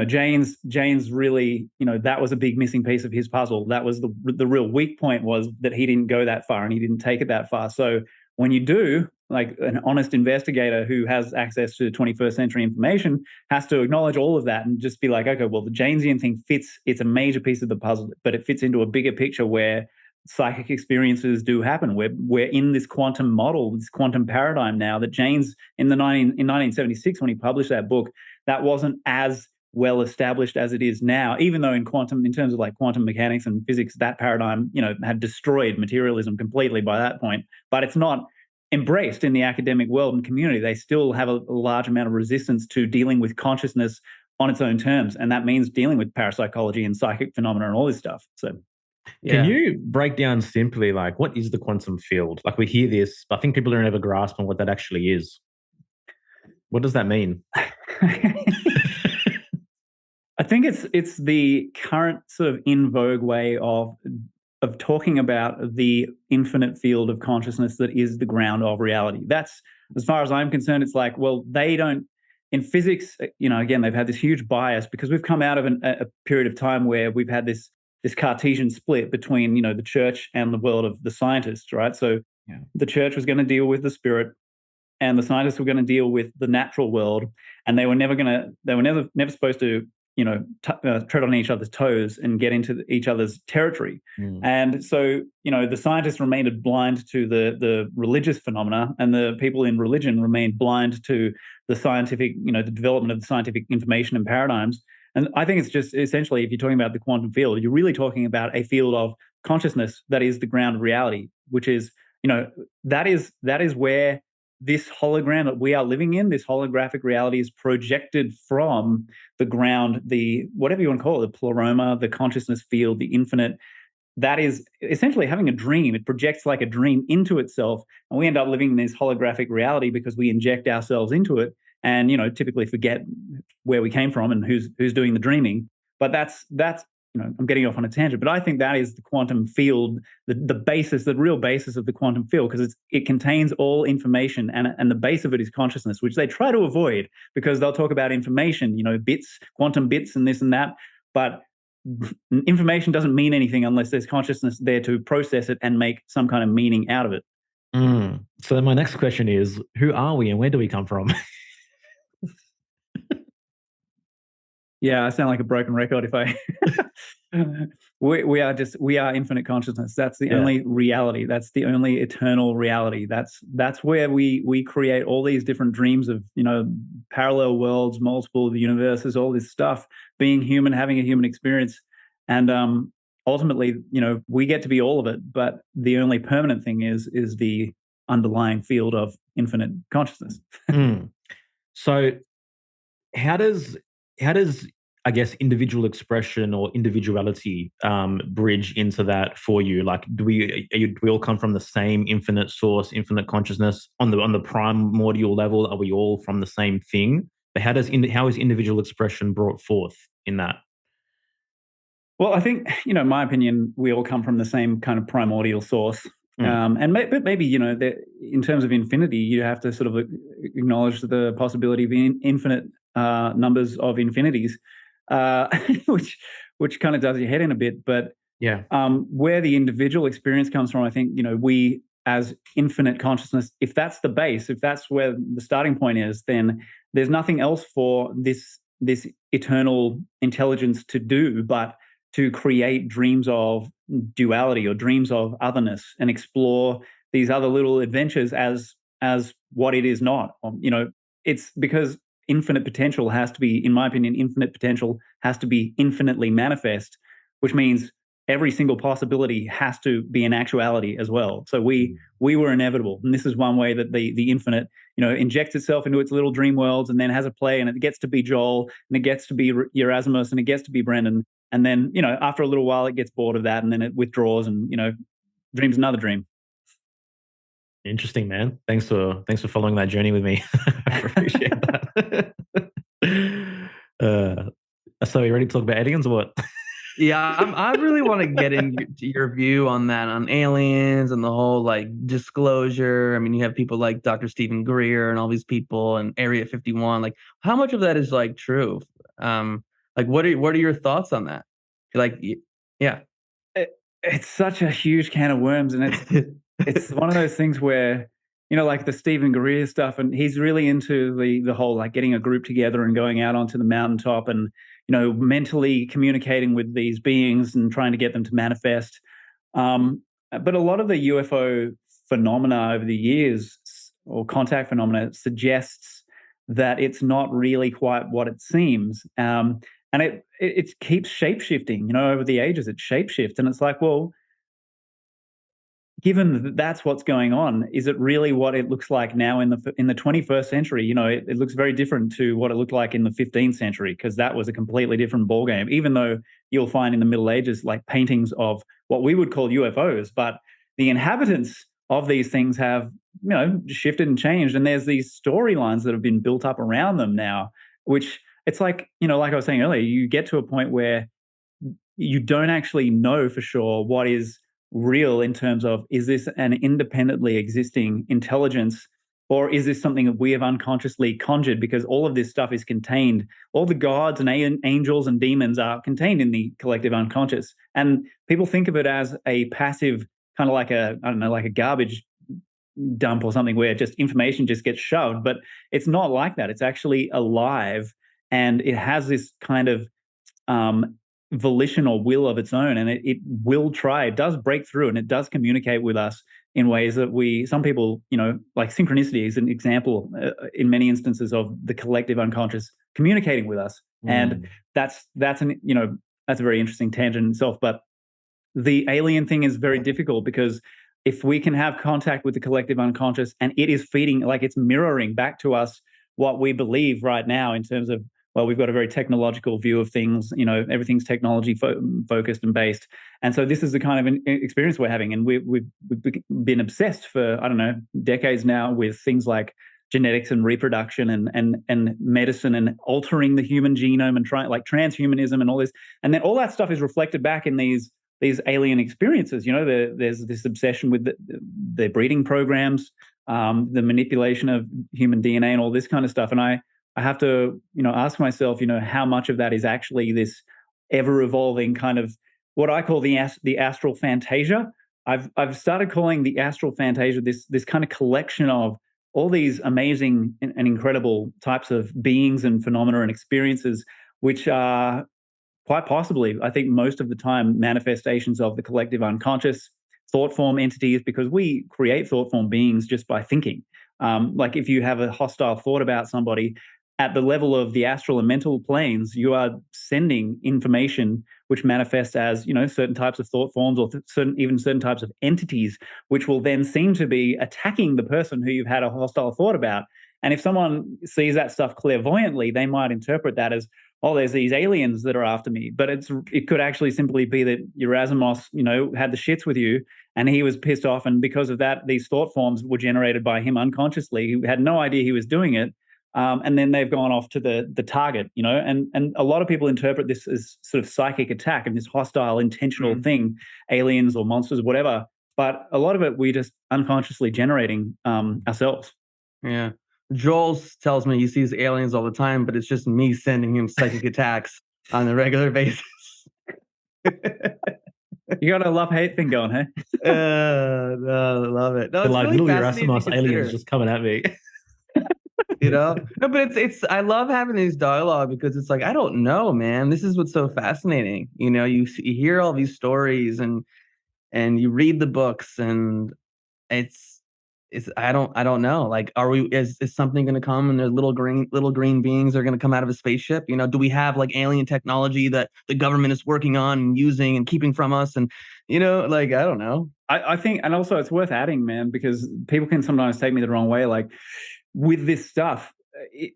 Jane's really, that was a big missing piece of his puzzle. That was the real weak point, was that he didn't go that far and he didn't take it that far. So when you do, like, an honest investigator who has access to 21st century information has to acknowledge all of that and just be like, okay, well, the Janesian thing fits. It's a major piece of the puzzle, but it fits into a bigger picture where psychic experiences do happen. We're in this quantum model, this quantum paradigm now that James in 1976, when he published that book, that wasn't as well established as it is now, even though in terms of like quantum mechanics and physics, that paradigm, had destroyed materialism completely by that point. But it's not embraced in the academic world and community. They still have a large amount of resistance to dealing with consciousness on its own terms. And that means dealing with parapsychology and psychic phenomena and all this stuff. So Can you break down simply, like, what is the quantum field? Like, we hear this, but I think people don't ever grasp on what that actually is. What does that mean? I think it's the current sort of in vogue way of talking about the infinite field of consciousness that is the ground of reality. That's, as far as I'm concerned, it's like, well, they don't, in physics, again, they've had this huge bias because we've come out of a period of time where we've had this Cartesian split between, the church and the world of the scientists, right? So the church was going to deal with the spirit, and the scientists were going to deal with the natural world, and they were never supposed to tread on each other's toes and get into each other's territory. And so, the scientists remained blind to the religious phenomena, and the people in religion remained blind to the scientific, the development of the scientific information and paradigms. And I think it's just essentially, if you're talking about the quantum field, you're really talking about a field of consciousness that is the ground of reality, which is, that is where this hologram that we are living in, this holographic reality, is projected from the ground, the whatever you want to call it, the pleroma, the consciousness field, the infinite. That is essentially having a dream. It projects like a dream into itself, and we end up living in this holographic reality because we inject ourselves into it, and typically forget where we came from and who's doing the dreaming. But that's I'm getting off on a tangent, but I think that is the quantum field, the basis, the real basis of the quantum field, because it contains all information, and the base of it is consciousness, which they try to avoid because they'll talk about information, bits, quantum bits, and this and that, but information doesn't mean anything unless there's consciousness there to process it and make some kind of meaning out of it. So my next question is, who are we and where do we come from? Yeah, I sound like a broken record if I we are infinite consciousness. That's the only reality. That's the only eternal reality. That's where we create all these different dreams of, parallel worlds, multiple universes, all this stuff, being human, having a human experience. And ultimately, we get to be all of it, but the only permanent thing is the underlying field of infinite consciousness. So how does I guess individual expression or individuality bridge into that for you? Like, do we all come from the same infinite source, infinite consciousness on the primordial level? Are we all from the same thing? But how is individual expression brought forth in that? Well, I think, in my opinion, we all come from the same kind of primordial source. But maybe, in terms of infinity, you have to sort of acknowledge the possibility of infinite numbers of infinities, which kind of does your head in a bit. But where the individual experience comes from, I think, we as infinite consciousness, if that's the base, if that's where the starting point is, then there's nothing else for this eternal intelligence to do but to create dreams of duality or dreams of otherness and explore these other little adventures as what it is not. It's because infinite potential has to be, in my opinion, infinite potential has to be infinitely manifest, which means every single possibility has to be an actuality as well. So we were inevitable, and this is one way that the infinite, injects itself into its little dream worlds and then has a play, and it gets to be Joel, and it gets to be Yerasimos, and it gets to be Brendan. And then, after a little while, it gets bored of that, and then it withdraws, and dreams another dream. Interesting, man. Thanks for following that journey with me. I appreciate that. So, you ready to talk about aliens or what? Yeah, I really want to get into your view on that, on aliens and the whole like disclosure. I mean, you have people like Dr. Stephen Greer and all these people, and Area 51. Like, how much of that is like true? Like, what are your thoughts on that? Like, yeah, it's such a huge can of worms, and it's one of those things where, like the Stephen Greer stuff, and he's really into the whole like getting a group together and going out onto the mountaintop and mentally communicating with these beings and trying to get them to manifest. But a lot of the UFO phenomena over the years, or contact phenomena, suggests that it's not really quite what it seems. And it keeps shape-shifting, over the ages. It shape-shifts, and it's like, well, given that that's what's going on, is it really what it looks like now in the 21st century? It looks very different to what it looked like in the 15th century, because that was a completely different ballgame. Even though you'll find in the Middle Ages like paintings of what we would call UFOs, but the inhabitants of these things have shifted and changed, and there's these storylines that have been built up around them now, which it's like like I was saying earlier, you get to a point where you don't actually know for sure what is real in terms of, is this an independently existing intelligence, or is this something that we have unconsciously conjured? Because all of this stuff is contained, all the gods and angels and demons are contained in the collective unconscious, and people think of it as a passive kind of like like a garbage dump or something where just information just gets shoved. But it's not like that. It's actually alive, and it has this kind of volition or will of its own, and it will try. It does break through, and it does communicate with us in ways that some people, like synchronicity is an example in many instances of the collective unconscious communicating with us. And that's a very interesting tangent in itself. But the alien thing is very difficult because if we can have contact with the collective unconscious and it is feeding, like it's mirroring back to us what we believe right now in terms of, well, we've got a very technological view of things, everything's technology focused and based. And so this is the kind of experience we're having. And we've been obsessed for, I don't know, decades now with things like genetics and reproduction and medicine and altering the human genome and trying, like, transhumanism and all this. And then all that stuff is reflected back in these alien experiences. There's this obsession with the breeding programs, the manipulation of human DNA and all this kind of stuff. And I have to, ask myself, how much of that is actually this ever evolving kind of what I call the astral fantasia. I've started calling the astral fantasia this kind of collection of all these amazing and incredible types of beings and phenomena and experiences, which are quite possibly, I think most of the time, manifestations of the collective unconscious, thought form entities, because we create thought form beings just by thinking. Like if you have a hostile thought about somebody, at the level of the astral and mental planes, you are sending information which manifests as, certain types of thought forms or certain types of entities, which will then seem to be attacking the person who you've had a hostile thought about. And if someone sees that stuff clairvoyantly, they might interpret that as, oh, there's these aliens that are after me. But it could actually simply be that Yerasimos, had the shits with you and he was pissed off. And because of that, these thought forms were generated by him unconsciously. He had no idea he was doing it. And then they've gone off to the target, and a lot of people interpret this as sort of psychic attack and this hostile, intentional thing, aliens or monsters, whatever. But a lot of it, we just unconsciously generating ourselves. Yeah. Joel tells me he sees aliens all the time, but it's just me sending him psychic attacks on a regular basis. You got a love-hate thing going, hey? No, I love it. No, it's like really little fascinating Yerasimos to aliens consider. just coming at me. No, but it's I love having these dialogue because it's like, I don't know, man. This is what's so fascinating. You hear all these stories and you read the books and it's I don't know. Like, is something going to come and there's little green beings are going to come out of a spaceship? Do we have like alien technology that the government is working on and using and keeping from us? And like, I don't know. I think, and also it's worth adding, man, because people can sometimes take me the wrong way. Like with this stuff,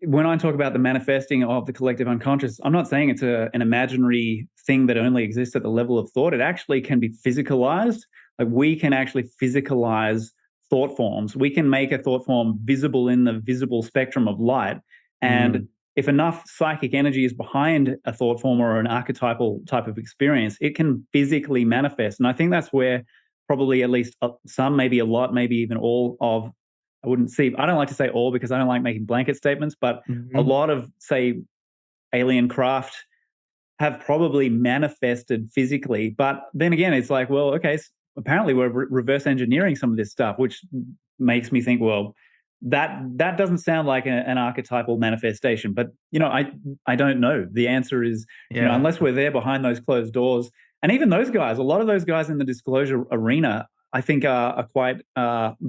when I talk about the manifesting of the collective unconscious, I'm not saying it's an imaginary thing that only exists at the level of thought. It actually can be physicalized. Like we can actually physicalize thought forms. We can make a thought form visible in the visible spectrum of light. And if enough psychic energy is behind a thought form or an archetypal type of experience, it can physically manifest. And I think that's where probably at least some, maybe a lot, maybe even all of, I don't like to say all because I don't like making blanket statements, but a lot of, say, alien craft have probably manifested physically. But then again, it's like, well, okay, apparently we're reverse engineering some of this stuff, which makes me think, well, that doesn't sound like an archetypal manifestation. But, I don't know. The answer is, unless we're there behind those closed doors. And even those guys, a lot of those guys in the disclosure arena, I think are quite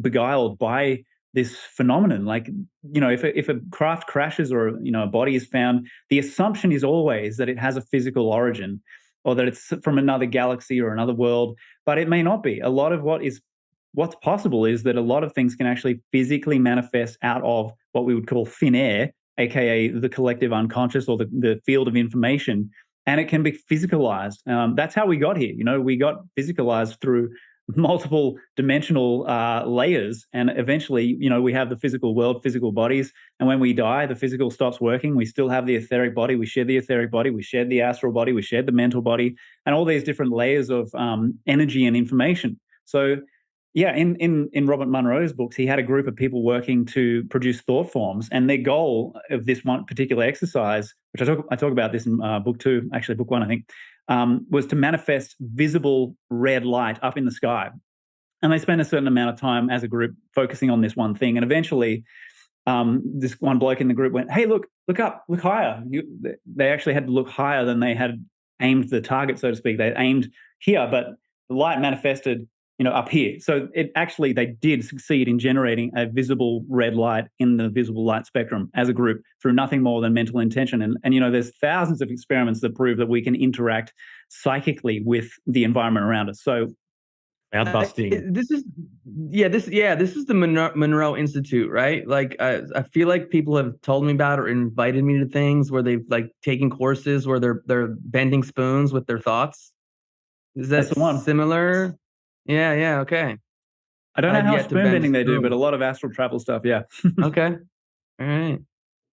beguiled by this phenomenon. Like, if a craft crashes or, a body is found, the assumption is always that it has a physical origin or that it's from another galaxy or another world, but it may not be. A lot of what's possible is that a lot of things can actually physically manifest out of what we would call thin air, aka the collective unconscious or the field of information, and it can be physicalized. That's how we got here. We got physicalized through multiple dimensional layers, and eventually we have the physical world, physical bodies, and when we die the physical stops working. We still have the etheric body, we share the etheric body, we share the astral body, we share the mental body, and all these different layers of energy and information. So in Robert Monroe's books, he had a group of people working to produce thought forms, and their goal of this one particular exercise, which I talk about this in book 2, actually book 1, I think, was to manifest visible red light up in the sky. And they spent a certain amount of time as a group focusing on this one thing. And eventually, this one bloke in the group went, "Hey, look up, look higher." They actually had to look higher than they had aimed the target, so to speak. They aimed here, but the light manifested up here. So they did succeed in generating a visible red light in the visible light spectrum as a group through nothing more than mental intention. And there's thousands of experiments that prove that we can interact psychically with the environment around us. So Cloud busting. This is this is the Monroe Institute, right? Like I feel like people have told me about or invited me to things where they've like taken courses where they're bending spoons with their thoughts. Is That's that the one. similar? Yeah, okay. I don't know I've how much yet to spoon bend a bending they do, but spoon. a lot of astral travel stuff. Yeah. Okay. All right.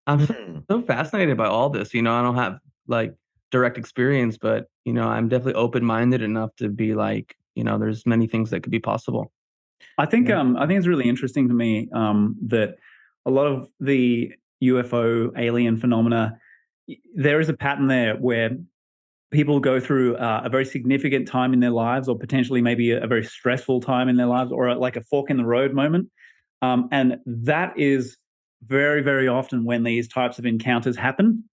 I'm Hmm. so fascinated by all this. You know, I don't have like direct experience, but you know, I'm definitely open-minded enough to be like, you know, there's many things that could be possible. I think Yeah. I think it's really interesting to me that a lot of the UFO alien phenomena, there is a pattern there where people go through a very significant time in their lives, or potentially maybe a very stressful time in their lives, or like a fork in the road moment, and that is very, very often when these types of encounters happen.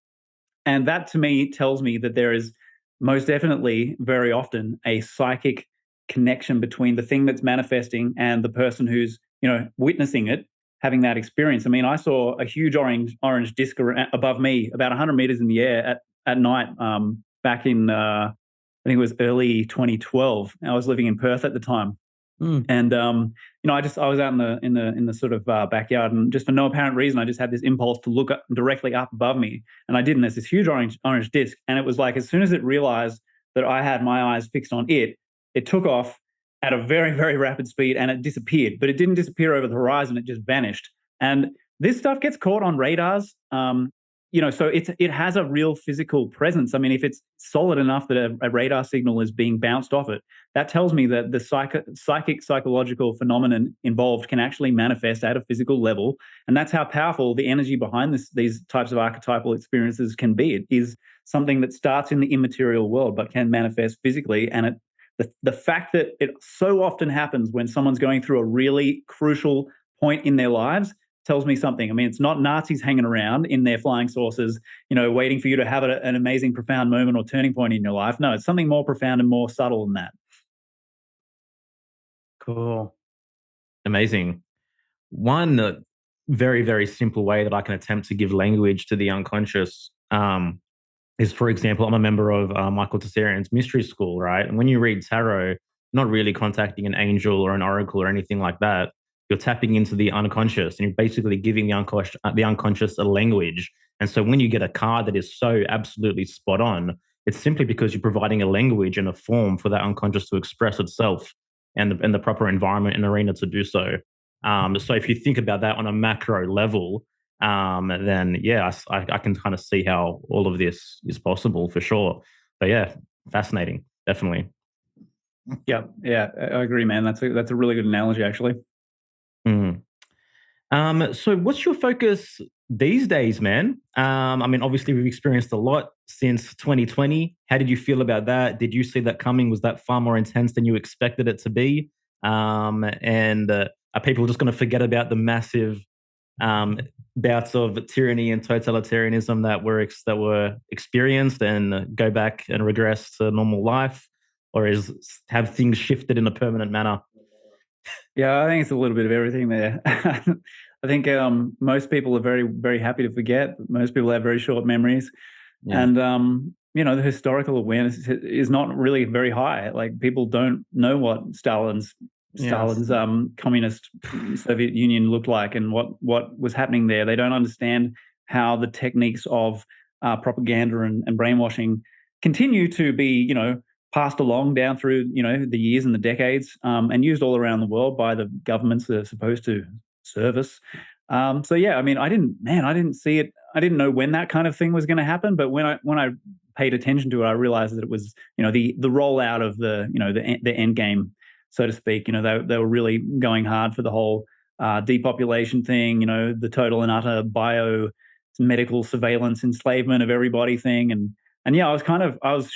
And that to me tells me that there is most definitely very often a psychic connection between the thing that's manifesting and the person who's, witnessing it, having that experience. I mean, I saw a huge orange disc above me about 100 meters in the air at night, back in I think it was early 2012. I was living in Perth at the time. Mm. And I was out in the sort of backyard, and just for no apparent reason, I just had this impulse to look directly up above me, and I did. And there's this huge orange disc, and it was like as soon as it realized that I had my eyes fixed on it, it took off at a very, very rapid speed, and it disappeared. But it didn't disappear over the horizon; it just vanished. And this stuff gets caught on radars. So it has a real physical presence. I mean, if it's solid enough that a radar signal is being bounced off it, that tells me that the psychological phenomenon involved can actually manifest at a physical level. And that's how powerful the energy behind these types of archetypal experiences can be. It is something that starts in the immaterial world but can manifest physically. And the fact that it so often happens when someone's going through a really crucial point in their lives tells me something. I mean, it's not Nazis hanging around in their flying saucers, waiting for you to have an amazing, profound moment or turning point in your life. No, it's something more profound and more subtle than that. Cool. Amazing. One very, very simple way that I can attempt to give language to the unconscious is, for example, I'm a member of Michael Tessarian's Mystery School, right? And when you read tarot, not really contacting an angel or an oracle or anything like that. You're tapping into the unconscious, and you're basically giving the unconscious a language. And so when you get a card that is so absolutely spot on, it's simply because you're providing a language and a form for that unconscious to express itself, and the proper environment and arena to do so. So if you think about that on a macro level, then yeah, I can kind of see how all of this is possible for sure. But yeah, fascinating, definitely. Yeah, I agree, man. That's a really good analogy, actually. Mm. So what's your focus these days, man? I mean, obviously we've experienced a lot since 2020. How did you feel about that? Did you see that coming? Was that far more intense than you expected it to be? And are people just going to forget about the massive bouts of tyranny and totalitarianism that were experienced and go back and regress to normal life, or have things shifted in a permanent manner? Yeah, I think it's a little bit of everything there. I think most people are very, very happy to forget. Most people have very short memories. Yeah. And, the historical awareness is not really very high. Like, people don't know what Stalin's communist Soviet Union looked like and what was happening there. They don't understand how the techniques of propaganda and brainwashing continue to be, passed along down through, the years and the decades, and used all around the world by the governments that are supposed to serve us. So yeah, I mean, I didn't see it. I didn't know when that kind of thing was going to happen, but when I paid attention to it, I realized that it was, the rollout of the end game, so to speak. They were really going hard for the whole depopulation thing. The total and utter medical surveillance, enslavement of everybody thing, and yeah, I was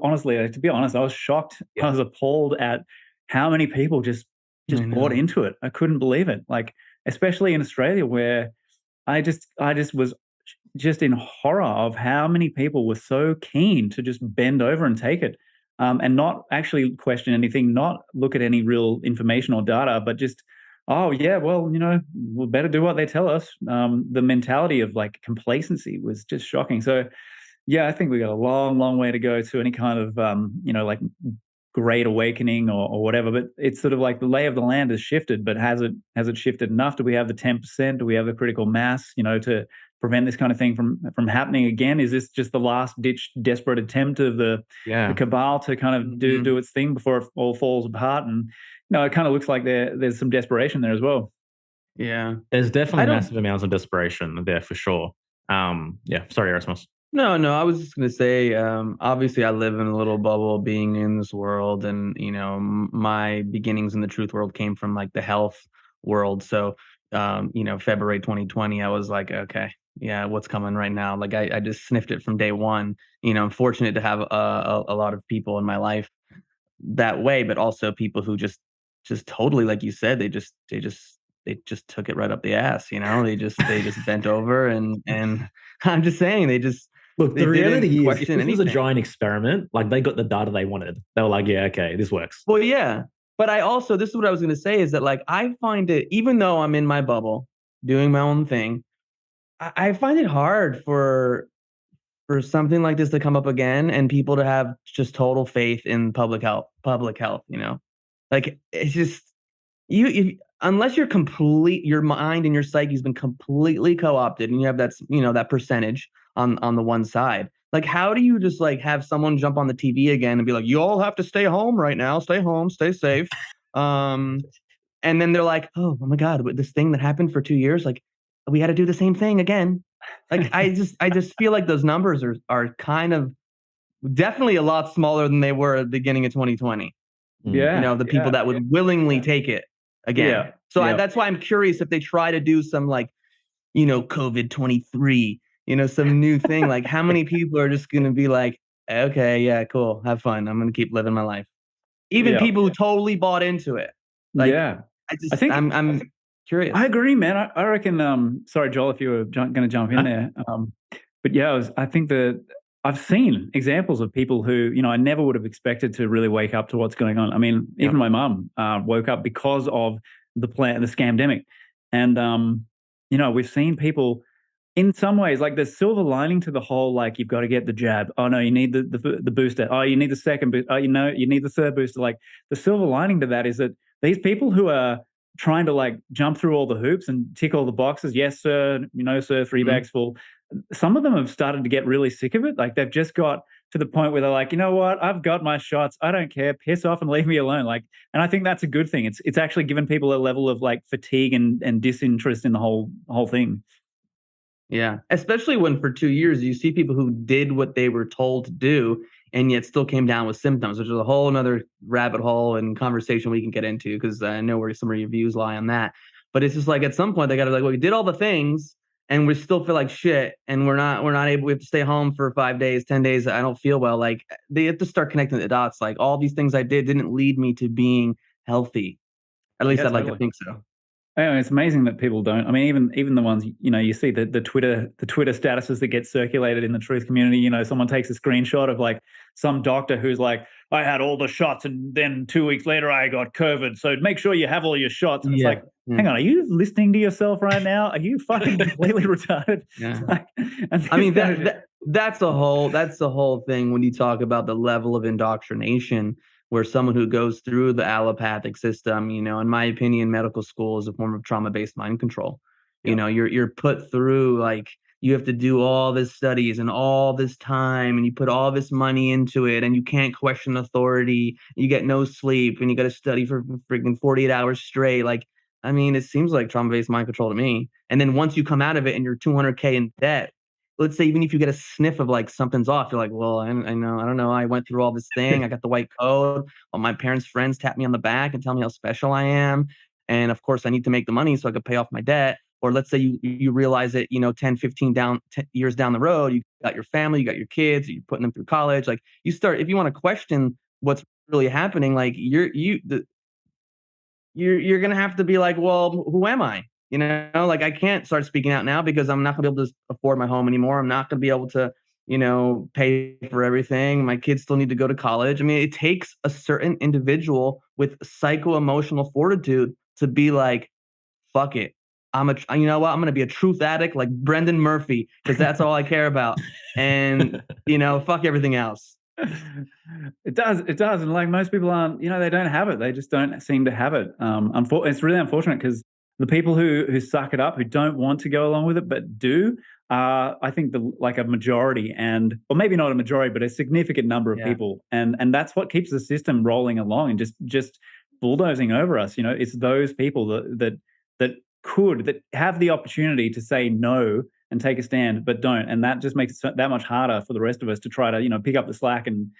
honestly, to be honest, I was shocked. Yeah. I was appalled at how many people just bought into it. I couldn't believe it. Like, especially in Australia, where I just was just in horror of how many people were so keen to just bend over and take it, and not actually question anything, not look at any real information or data, but just, oh yeah, well, we better do what they tell us. The mentality of like complacency was just shocking. So yeah, I think we got a long, long way to go to any kind of, like great awakening or whatever, but it's sort of like the lay of the land has shifted, but has it shifted enough? Do we have the 10%? Do we have the critical mass, to prevent this kind of thing from happening again? Is this just the last ditch desperate attempt of the cabal to kind of do its thing before it all falls apart? And it kind of looks like there's some desperation there as well. Yeah. There's definitely massive amounts of desperation there for sure. Sorry, Erasmus. No, I was just going to say, obviously I live in a little bubble being in this world, and, my beginnings in the truth world came from like the health world. So, February 2020, I was like, okay, yeah, what's coming right now? Like I just sniffed it from day one. I'm fortunate to have a lot of people in my life that way, but also people who just totally, like you said, they just took it right up the ass, they just bent over and I'm just saying Look, they the reality is, if question this was a anything. giant experiment, like they got the data they wanted. They were like, yeah, okay, this works. Well, yeah. But this is what I was going to say, is that like, I find it, even though I'm in my bubble doing my own thing, I find it hard for something like this to come up again and people to have just total faith in public health, like it's just, unless your mind and your psyche has been completely co-opted and you have that percentage on the one side. Like, how do you just like have someone jump on the TV again and be like, you all have to stay home right now, stay home, stay safe. And then they're like, oh my God, with this thing that happened for 2 years, like we had to do the same thing again. Like, I just feel like those numbers are kind of definitely a lot smaller than they were at the beginning of 2020. Yeah. The people that would willingly take it again. Yeah. So that's why I'm curious if they try to do some like, COVID 23, some new thing. Like, how many people are just going to be like, okay, yeah, cool, have fun, I'm going to keep living my life. Even people who totally bought into it. Like, I think I'm curious. I agree, man. I reckon. Sorry, Joel, if you were going to jump in there. But yeah, I think that I've seen examples of people who, I never would have expected to really wake up to what's going on. I mean, even my mum woke up because of the scamdemic. And, we've seen people in some ways, like the silver lining to the whole, like, you've got to get the jab. Oh, no, you need the booster. Oh, you need the second booster. Oh, you need the third booster. Like, the silver lining to that is that these people who are trying to like jump through all the hoops and tick all the boxes. Yes, sir. Sir, 3 bags full. Some of them have started to get really sick of it. Like, they've just got to the point where they're like, you know what? I've got my shots. I don't care. Piss off and leave me alone. Like, and I think that's a good thing. It's actually given people a level of like fatigue and disinterest in the whole thing. Yeah, especially when for 2 years you see people who did what they were told to do and yet still came down with symptoms, which is a whole another rabbit hole and conversation we can get into, because I know where some of your views lie on that. But it's just like, at some point they got to be like, well, we did all the things and we still feel like shit, and we're not able. We have to stay home for 5 days, 10 days. I don't feel well. Like, they have to start connecting the dots. Like, all these things I did didn't lead me to being healthy. At least I'd like to think so. Yeah, it's amazing that people don't. I mean, even the ones, you see the Twitter statuses that get circulated in the truth community. Someone takes a screenshot of like some doctor who's like, I had all the shots and then 2 weeks later I got COVID. So make sure you have all your shots. And it's like, hang on, are you listening to yourself right now? Are you fucking completely retarded? Yeah. Like, I mean, that's the whole thing when you talk about the level of indoctrination, where someone who goes through the allopathic system, in my opinion, medical school is a form of trauma-based mind control. You're put through, like, you have to do all this studies and all this time, and you put all this money into it, and you can't question authority. You get no sleep, and you got to study for freaking 48 hours straight. Like, I mean, it seems like trauma-based mind control to me. And then once you come out of it and you're $200K in debt, let's say even if you get a sniff of like something's off, you're like, well, I don't know. I went through all this thing. I got the white coat. All my parents' friends tap me on the back and tell me how special I am. And of course, I need to make the money so I could pay off my debt. Or let's say you realize it, 10, 15 years down the road, you got your family, you got your kids, you're putting them through college. Like, you start, if you want to question what's really happening, like you're going to have to be like, well, who am I? Like, I can't start speaking out now because I'm not gonna be able to afford my home anymore. I'm not gonna be able to, pay for everything. My kids still need to go to college. I mean, it takes a certain individual with psycho-emotional fortitude to be like, fuck it. You know what? I'm gonna be a truth addict like Brendan Murphy, because that's all I care about. And, fuck everything else. It does, and like most people aren't, they don't have it. They just don't seem to have it. It's really unfortunate because the people who suck it up, who don't want to go along with it but do, I think like a majority, or maybe not a majority, but a significant number of Yeah. people, and that's what keeps the system rolling along and just bulldozing over us. It's those people that have the opportunity to say no and take a stand, but don't, and that just makes it that much harder for the rest of us to try to pick up the slack and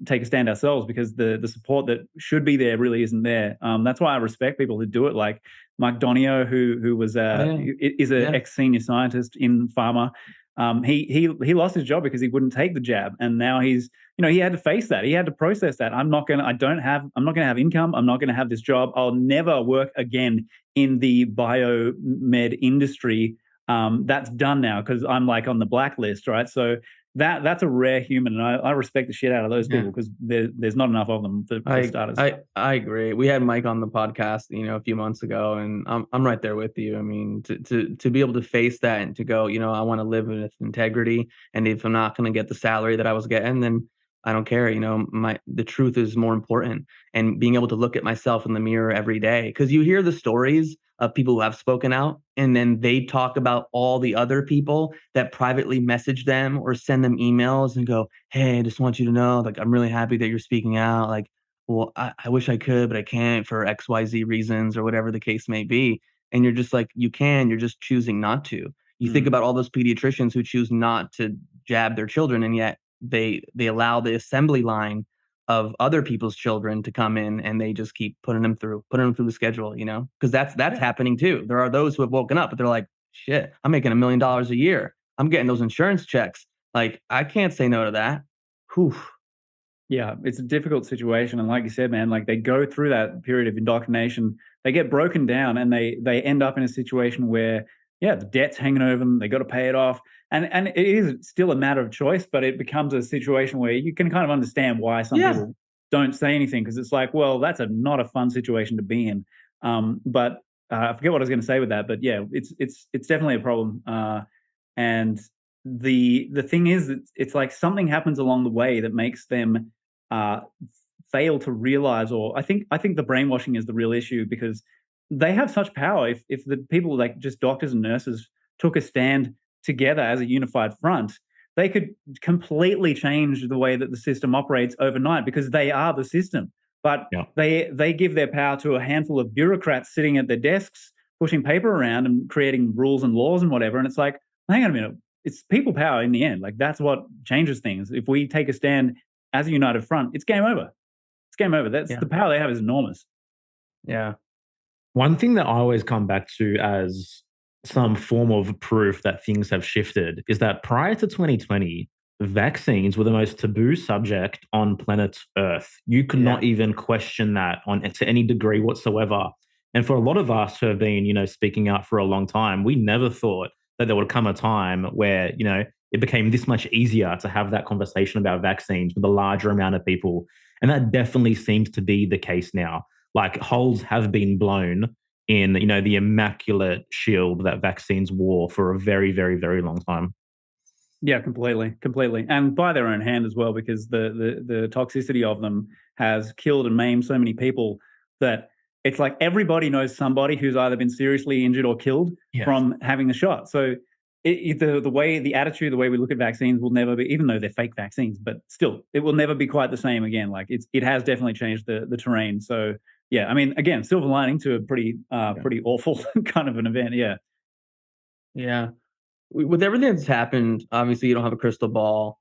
take a stand ourselves, because the support that should be there really isn't there. That's why I respect people who do it, like Mike Donio, who was is an ex-senior scientist in pharma. He lost his job because he wouldn't take the jab, and now he had to face that. He had to process that. I'm not gonna have income. I'm not gonna have this job. I'll never work again in the biomed industry. That's done now because I'm like on the blacklist, right? So that's a rare human, and I respect the shit out of those people, because there's not enough of them for starters. I agree. We had Mike on the podcast, a few months ago, and I'm right there with you. I mean, to be able to face that and to go, I want to live with integrity, and if I'm not going to get the salary that I was getting, then I don't care. The truth is more important, and being able to look at myself in the mirror every day, because you hear the stories of people who have spoken out, and then they talk about all the other people that privately message them or send them emails and go, "Hey, I just want you to know, like, I'm really happy that you're speaking out. Like, well, I wish I could, but I can't for XYZ reasons," or whatever the case may be. And you're just like, you're just choosing not to. You think about all those pediatricians who choose not to jab their children, and yet they allow the assembly line of other people's children to come in, and they just keep putting them through the schedule, because that's happening too. There are those who have woken up, but they're like, shit, I'm making $1 million a year. I'm getting those insurance checks. Like, I can't say no to that. Whew. Yeah, it's a difficult situation. And like you said, man, like they go through that period of indoctrination, they get broken down, and they end up in a situation where, the debt's hanging over them, they got to pay it off. And it is still a matter of choice, but it becomes a situation where you can kind of understand why some people don't say anything, because it's like, well, that's not a fun situation to be in. But I forget what I was going to say with that, but yeah, it's definitely a problem. And the thing is, it's like something happens along the way that makes them fail to realize, or I think the brainwashing is the real issue, because they have such power. If the people, like just doctors and nurses, took a stand together as a unified front, they could completely change the way that the system operates overnight, because they are the system. But they give their power to a handful of bureaucrats sitting at their desks, pushing paper around and creating rules and laws and whatever. And it's like, hang on a minute, it's people power in the end. Like, that's what changes things. If we take a stand as a united front, it's game over. It's game over. That's the power they have is enormous. Yeah. One thing that I always come back to as some form of proof that things have shifted is that prior to 2020, vaccines were the most taboo subject on planet Earth. You could not even question that to any degree whatsoever. And for a lot of us who have been, speaking out for a long time, we never thought that there would come a time where, it became this much easier to have that conversation about vaccines with a larger amount of people. And that definitely seems to be the case now. Like, holes have been blown in, the immaculate shield that vaccines wore for a very, very, very long time. Yeah, completely. And by their own hand as well, because the toxicity of them has killed and maimed so many people that it's like everybody knows somebody who's either been seriously injured or killed from having the shot. So the way we look at vaccines will never be, even though they're fake vaccines, but still, it will never be quite the same again. Like, it has definitely changed the terrain. So yeah, I mean, again, silver lining to a pretty awful kind of an event. Yeah. Yeah. With everything that's happened, obviously you don't have a crystal ball,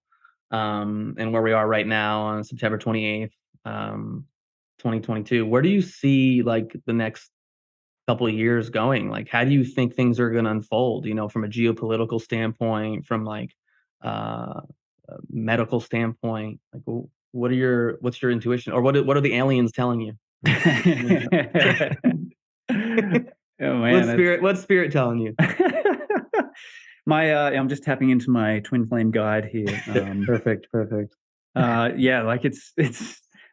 and where we are right now on September 28th, 2022, where do you see like the next couple of years going? Like, how do you think things are going to unfold, from a geopolitical standpoint, from like a medical standpoint? Like, what's your intuition, or what are the aliens telling you? Oh man, What's spirit telling you? I'm just tapping into my twin flame guide here. Perfect. Yeah, like it's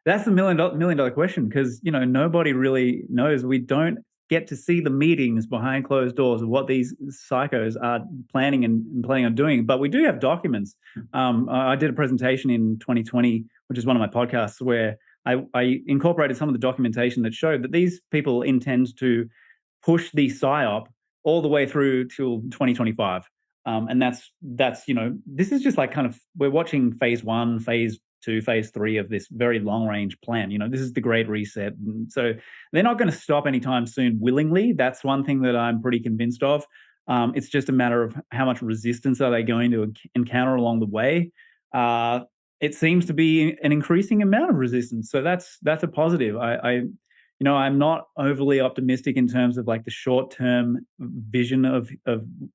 that's the million dollar question, because nobody really knows. We don't get to see the meetings behind closed doors of what these psychos are planning on doing. But we do have documents. I did a presentation in 2020, which is one of my podcasts, where I incorporated some of the documentation that showed that these people intend to push the PSYOP all the way through till 2025. And that's this is just like kind of, we're watching phase 1, phase 2, phase 3 of this very long range plan. This is the Great Reset. And so they're not going to stop anytime soon willingly. That's one thing that I'm pretty convinced of. It's just a matter of how much resistance are they going to encounter along the way. It seems to be an increasing amount of resistance. So that's a positive. I'm not overly optimistic in terms of like the short-term vision of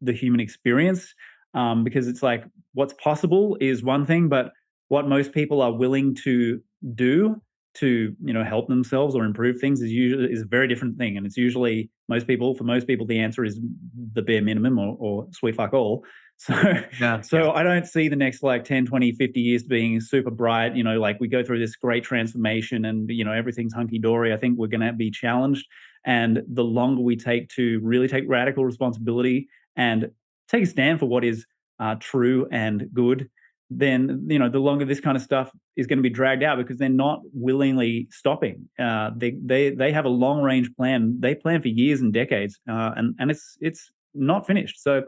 the human experience, because it's like what's possible is one thing, but what most people are willing to do to help themselves or improve things is a very different thing. And it's usually for most people the answer is the bare minimum or sweet fuck all. So I don't see the next like 10, 20, 50 years being super bright. Like we go through this great transformation and everything's hunky-dory. I think we're going to be challenged, and the longer we take to really take radical responsibility and take a stand for what is true and good, then the longer this kind of stuff is going to be dragged out, because they're not willingly stopping. They have a long range plan. They plan for years and decades, and it's not finished. So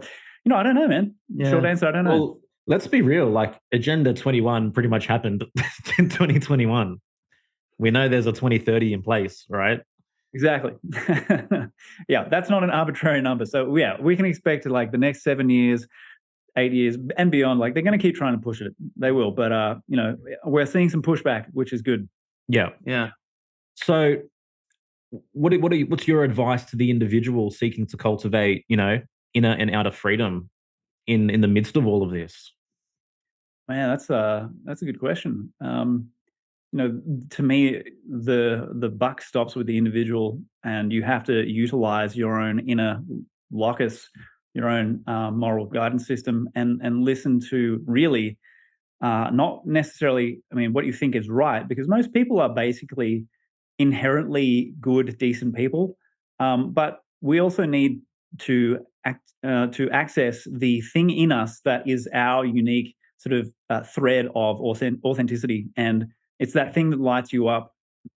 I don't know, man. Yeah. Short answer, I don't know. Well, let's be real. Like Agenda 21 pretty much happened in 2021. We know there's a 2030 in place, right? Exactly. Yeah, that's not an arbitrary number. So yeah, we can expect like the next 7 years, 8 years and beyond, like they're going to keep trying to push it. They will, but we're seeing some pushback, which is good. Yeah. So what's your advice to the individual seeking to cultivate, inner and outer freedom in the midst of all of this? Man, that's a good question. To me, the buck stops with the individual, and you have to utilize your own inner locus, your own moral guidance system, and listen to really not necessarily, what you think is right, because most people are basically inherently good, decent people, but we also need to access the thing in us that is our unique sort of thread of authenticity, and it's that thing that lights you up.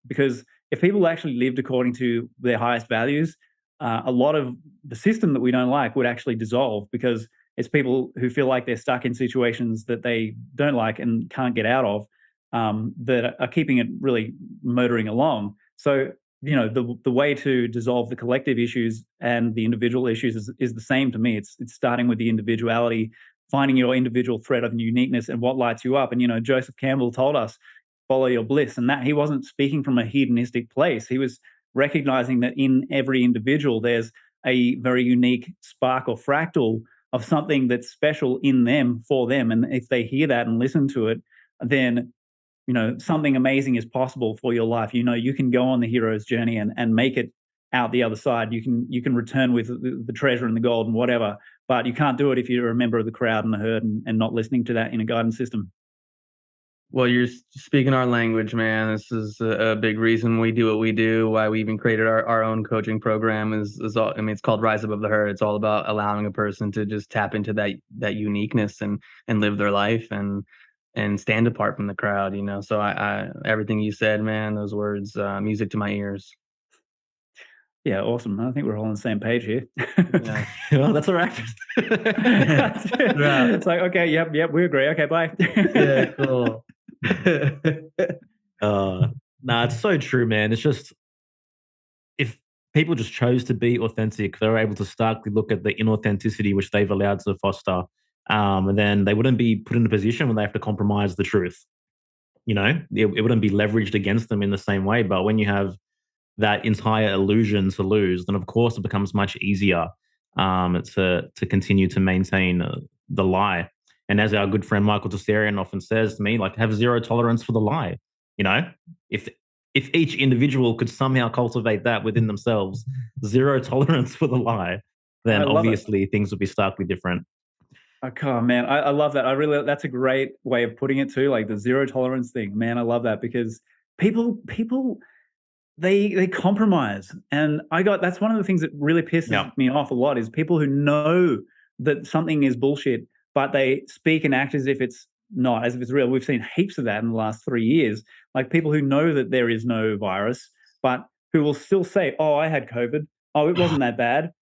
Because if people actually lived according to their highest values, a lot of the system that we don't like would actually dissolve, because it's people who feel like they're stuck in situations that they don't like and can't get out of, that are keeping it really motoring along. So, the way to dissolve the collective issues and the individual issues is the same to me. It's starting with the individuality, finding your individual thread of uniqueness and what lights you up. And, Joseph Campbell told us, follow your bliss. And that he wasn't speaking from a hedonistic place. He was recognizing that in every individual, there's a very unique spark or fractal of something that's special in them for them. And if they hear that and listen to it, then, something amazing is possible for your life. You can go on the hero's journey and make it out the other side. You can return with the treasure and the gold and whatever, but you can't do it if you're a member of the crowd and the herd and not listening to that inner guidance system. Well, you're speaking our language, man. This is a big reason we do what we do, why we even created our own coaching program is all, it's called Rise Above the Herd. It's all about allowing a person to just tap into that uniqueness and live their life and stand apart from the crowd, So I everything you said, man, those words, music to my ears. Yeah, awesome. I think we're all on the same page here. Yeah. Well, that's all right. Yeah. It's like, okay, yep, we agree. Okay, bye. Yeah, cool. It's so true, man. It's just, if people just chose to be authentic, they're able to starkly look at the inauthenticity which they've allowed to foster, and then they wouldn't be put in a position where they have to compromise the truth. It wouldn't be leveraged against them in the same way. But when you have that entire illusion to lose, then of course it becomes much easier to continue to maintain the lie. And as our good friend Michael Tessarian often says to me, like, have zero tolerance for the lie. If each individual could somehow cultivate that within themselves, zero tolerance for the lie, then obviously things would be starkly different. Oh man, I love that. That's a great way of putting it too, like the zero tolerance thing. Man, I love that, because people they compromise. And that's one of the things that really pisses me off a lot is people who know that something is bullshit, but they speak and act as if it's not, as if it's real. We've seen heaps of that in the last 3 years. Like people who know that there is no virus, but who will still say, "Oh, I had COVID. Oh, it wasn't that bad."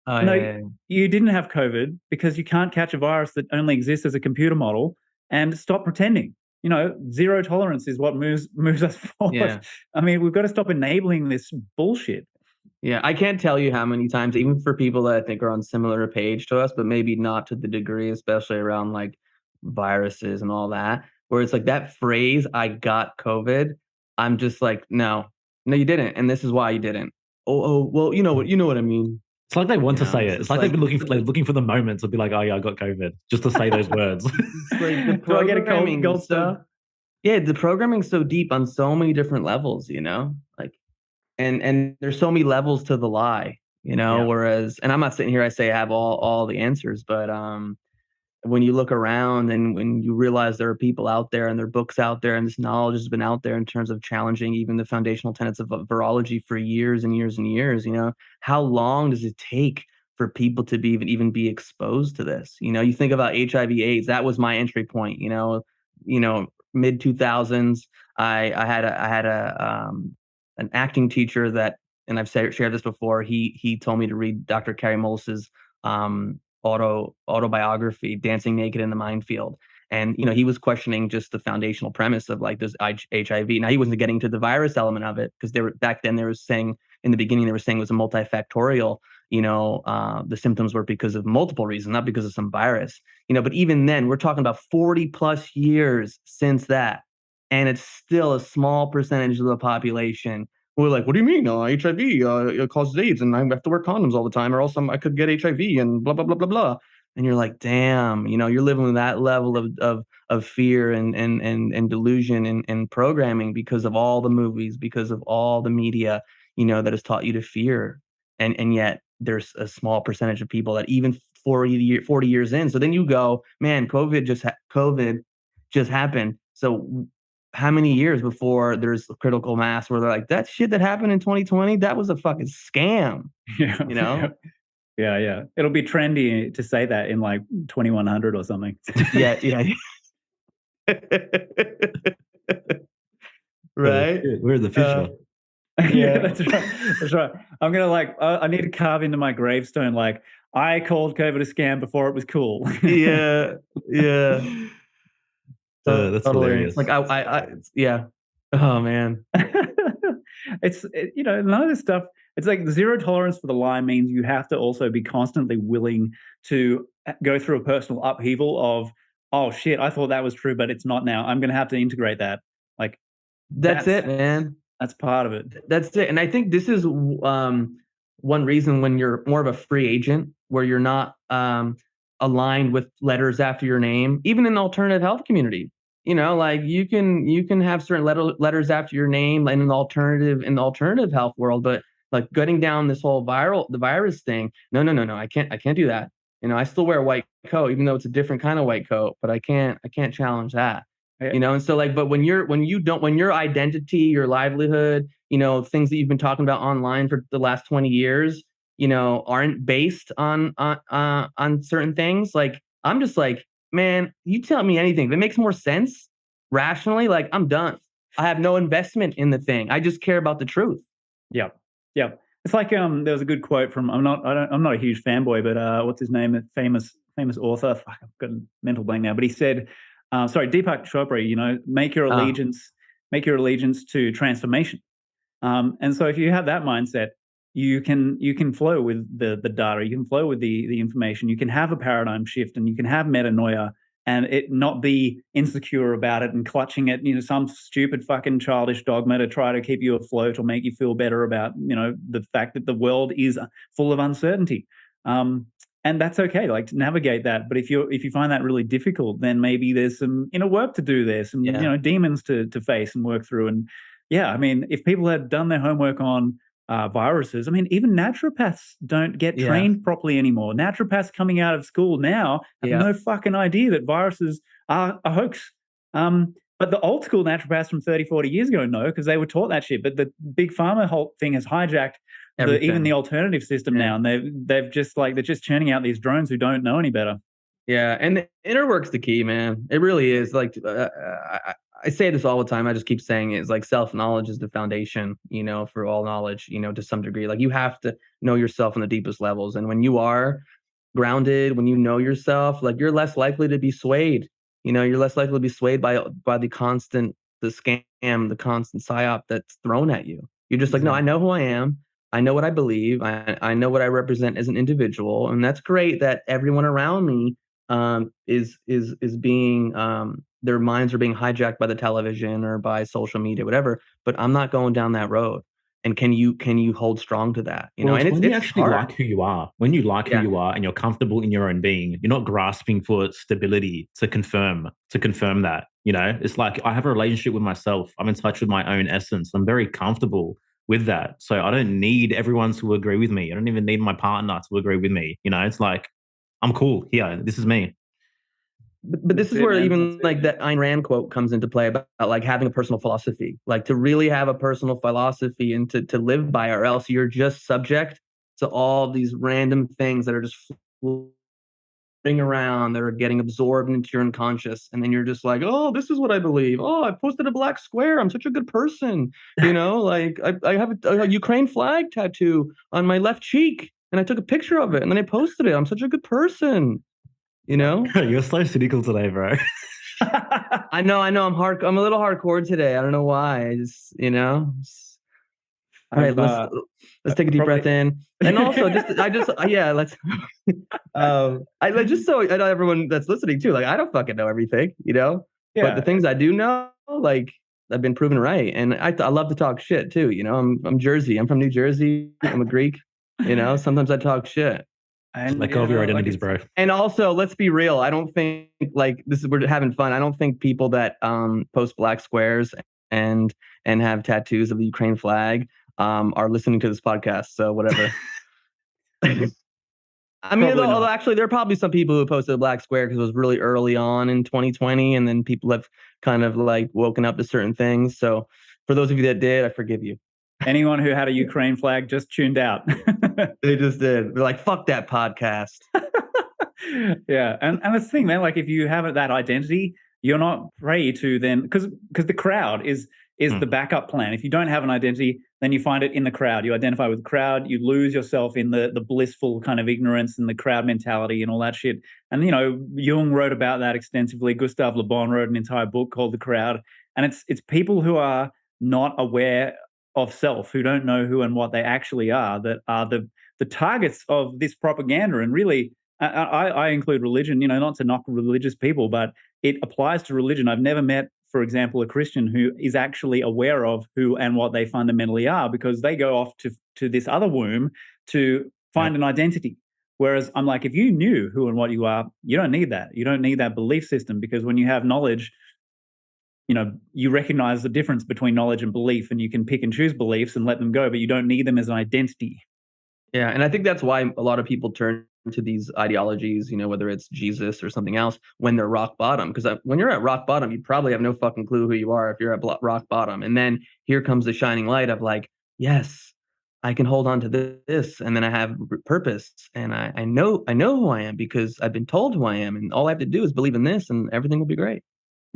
You didn't have COVID because you can't catch a virus that only exists as a computer model. And stop pretending. Zero tolerance is what moves us forward. Yeah. I mean, we've got to stop enabling this bullshit. Yeah, I can't tell you how many times, even for people that I think are on similar page to us, but maybe not to the degree, especially around like viruses and all that, where it's like that phrase, "I got COVID." I'm just like, no, you didn't, and this is why you didn't. Well, you know what I mean. It's like they want to You know, say it. It's like they've been looking for the moment to be like, "Oh yeah, I got COVID," just to say those words. It's like the Do I get a programming gold star? Yeah, the programming's so deep on so many different levels, like, and there's so many levels to the lie, whereas, and I'm not sitting here, I say I have all the answers, but when you look around and when you realize there are people out there and there are books out there and this knowledge has been out there in terms of challenging even the foundational tenets of virology for years and years and years, how long does it take for people to even be exposed to this? You think about HIV/AIDS. That was my entry point. Mid 2000s. I had an acting teacher that, and I've shared this before. He told me to read Dr. Carrie Mullis's autobiography, Dancing Naked in the Minefield. And, he was questioning just the foundational premise of like this HIV. Now he wasn't getting to the virus element of it because back then they were saying in the beginning, they were saying it was a multifactorial, the symptoms were because of multiple reasons, not because of some virus, but even then we're talking about 40 plus years since that. And it's still a small percentage of the population. We're like, what do you mean? HIV it causes AIDS, and I have to wear condoms all the time, or else I could get HIV, and blah blah blah blah blah. And you're like, damn, you're living with that level of fear and delusion and programming because of all the movies, because of all the media, that has taught you to fear, and yet there's a small percentage of people that even 40 years in. So then you go, man, COVID just happened. So how many years before there's a critical mass where they're like, that shit that happened in 2020, that was a fucking scam. Yeah. It'll be trendy to say that in like 2100 or something. Yeah. Right? We're in the future. Yeah, that's right. I'm gonna I need to carve into my gravestone like, I called COVID a scam before it was cool. Yeah. That's hilarious. Like yeah. Oh man. None of this stuff. It's like zero tolerance for the lie means you have to also be constantly willing to go through a personal upheaval of, oh shit, I thought that was true, but it's not now. I'm going to have to integrate that. Like that's it, man. That's part of it. That's it. And I think this is one reason when you're more of a free agent, where you're not aligned with letters after your name, even in the alternative health community. Like you can have certain letters after your name in the alternative health world, but like getting down this whole the virus thing, no, I can't do that. I still wear a white coat, even though it's a different kind of white coat, but I can't challenge that. And so like, but when your identity, your livelihood, things that you've been talking about online for the last 20 years, aren't based on certain things, like I'm just like, man, you tell me anything. If it makes more sense rationally, like I'm done. I have no investment in the thing. I just care about the truth. Yeah. It's like there was a good quote from I'm not a huge fanboy, but what's his name? The famous author. Fuck, I've got a mental blank now. But he said, Deepak Chopra, make your allegiance to transformation. And so if you have that mindset, you can flow with the data, you can flow with the information, you can have a paradigm shift, and you can have metanoia and it not be insecure about it and clutching at some stupid fucking childish dogma to try to keep you afloat or make you feel better about the fact that the world is full of uncertainty. And that's okay, like to navigate that. But if you find that really difficult, then maybe there's some inner work to do there, some demons to face and work through. And I mean, if people had done their homework on viruses, I mean, even naturopaths don't get trained properly anymore. Naturopaths coming out of school now have no fucking idea that viruses are a hoax. But the old school naturopaths from 30, 40 years ago, no, because they were taught that shit. But the big pharma whole thing has hijacked even the alternative system now, and they've just they're just churning out these drones who don't know any better. Yeah, and the inner work's the key, man. It really is. Like I say this all the time. I just keep saying it. It's like self-knowledge is the foundation, for all knowledge, to some degree. Like you have to know yourself on the deepest levels. And when you are grounded, when you know yourself, like you're less likely to be swayed. You're less likely to be swayed by the scam, the constant psyop that's thrown at you. You're just like, no, I know who I am. I know what I believe. I know what I represent as an individual. And that's great that everyone around me is being their minds are being hijacked by the television or by social media, whatever. But I'm not going down that road. And can you hold strong to that? Well, and when you actually hard. like who you are, when you like who you are and you're comfortable in your own being, you're not grasping for stability to confirm that. It's like I have a relationship with myself. I'm in touch with my own essence. I'm very comfortable with that. So I don't need everyone to agree with me. I don't even need my partner to agree with me. It's like I'm cool here. This is me. But this is where even like that Ayn Rand quote comes into play about like having a personal philosophy, like to really have a personal philosophy and to live by, or else you're just subject to all these random things that are just floating around, that are getting absorbed into your unconscious. And then you're just like, oh, this is what I believe. Oh, I posted a black square. I'm such a good person. Like I have a Ukraine flag tattoo on my left cheek and I took a picture of it and then I posted it. I'm such a good person. You're so cynical today, bro. I know. I'm a little hardcore today. I don't know why. I just, All right, let's take a deep breath in, and also let's. I just so I know everyone that's listening too. Like I don't fucking know everything, But the things I do know, like I've been proven right, and I love to talk shit too. I'm Jersey. I'm from New Jersey. I'm a Greek. Sometimes I talk shit. And let go of your identities, bro. And also, let's be real. I don't think we're having fun. I don't think people that post black squares and have tattoos of the Ukraine flag are listening to this podcast. So whatever. I mean, although actually, there are probably some people who posted a black square because it was really early on in 2020, and then people have kind of like woken up to certain things. So for those of you that did, I forgive you. Anyone who had a Ukraine flag just tuned out. They just did. They're like, fuck that podcast. Yeah. And that's the thing, man. Like if you have that identity, you're not prey to then because the crowd is the backup plan. If you don't have an identity, then you find it in the crowd. You identify with the crowd, you lose yourself in the blissful kind of ignorance and the crowd mentality and all that shit. And Jung wrote about that extensively. Gustav Le Bon wrote an entire book called The Crowd. And it's people who are not aware of self, who don't know who and what they actually are, that are the targets of this propaganda. And really, I include religion, not to knock religious people, but it applies to religion. I've never met, for example, a Christian who is actually aware of who and what they fundamentally are, because they go off to this other womb to find an identity. Whereas I'm like, if you knew who and what you are, you don't need that. You don't need that belief system, because when you have knowledge, you recognize the difference between knowledge and belief, and you can pick and choose beliefs and let them go, but you don't need them as an identity. Yeah, and I think that's why a lot of people turn to these ideologies, whether it's Jesus or something else, when they're rock bottom. Because when you're at rock bottom, you probably have no fucking clue who you are if you're at rock bottom. And then here comes the shining light of like, yes, I can hold on to this, and then I have purpose, and I know who I am because I've been told who I am, and all I have to do is believe in this, and everything will be great.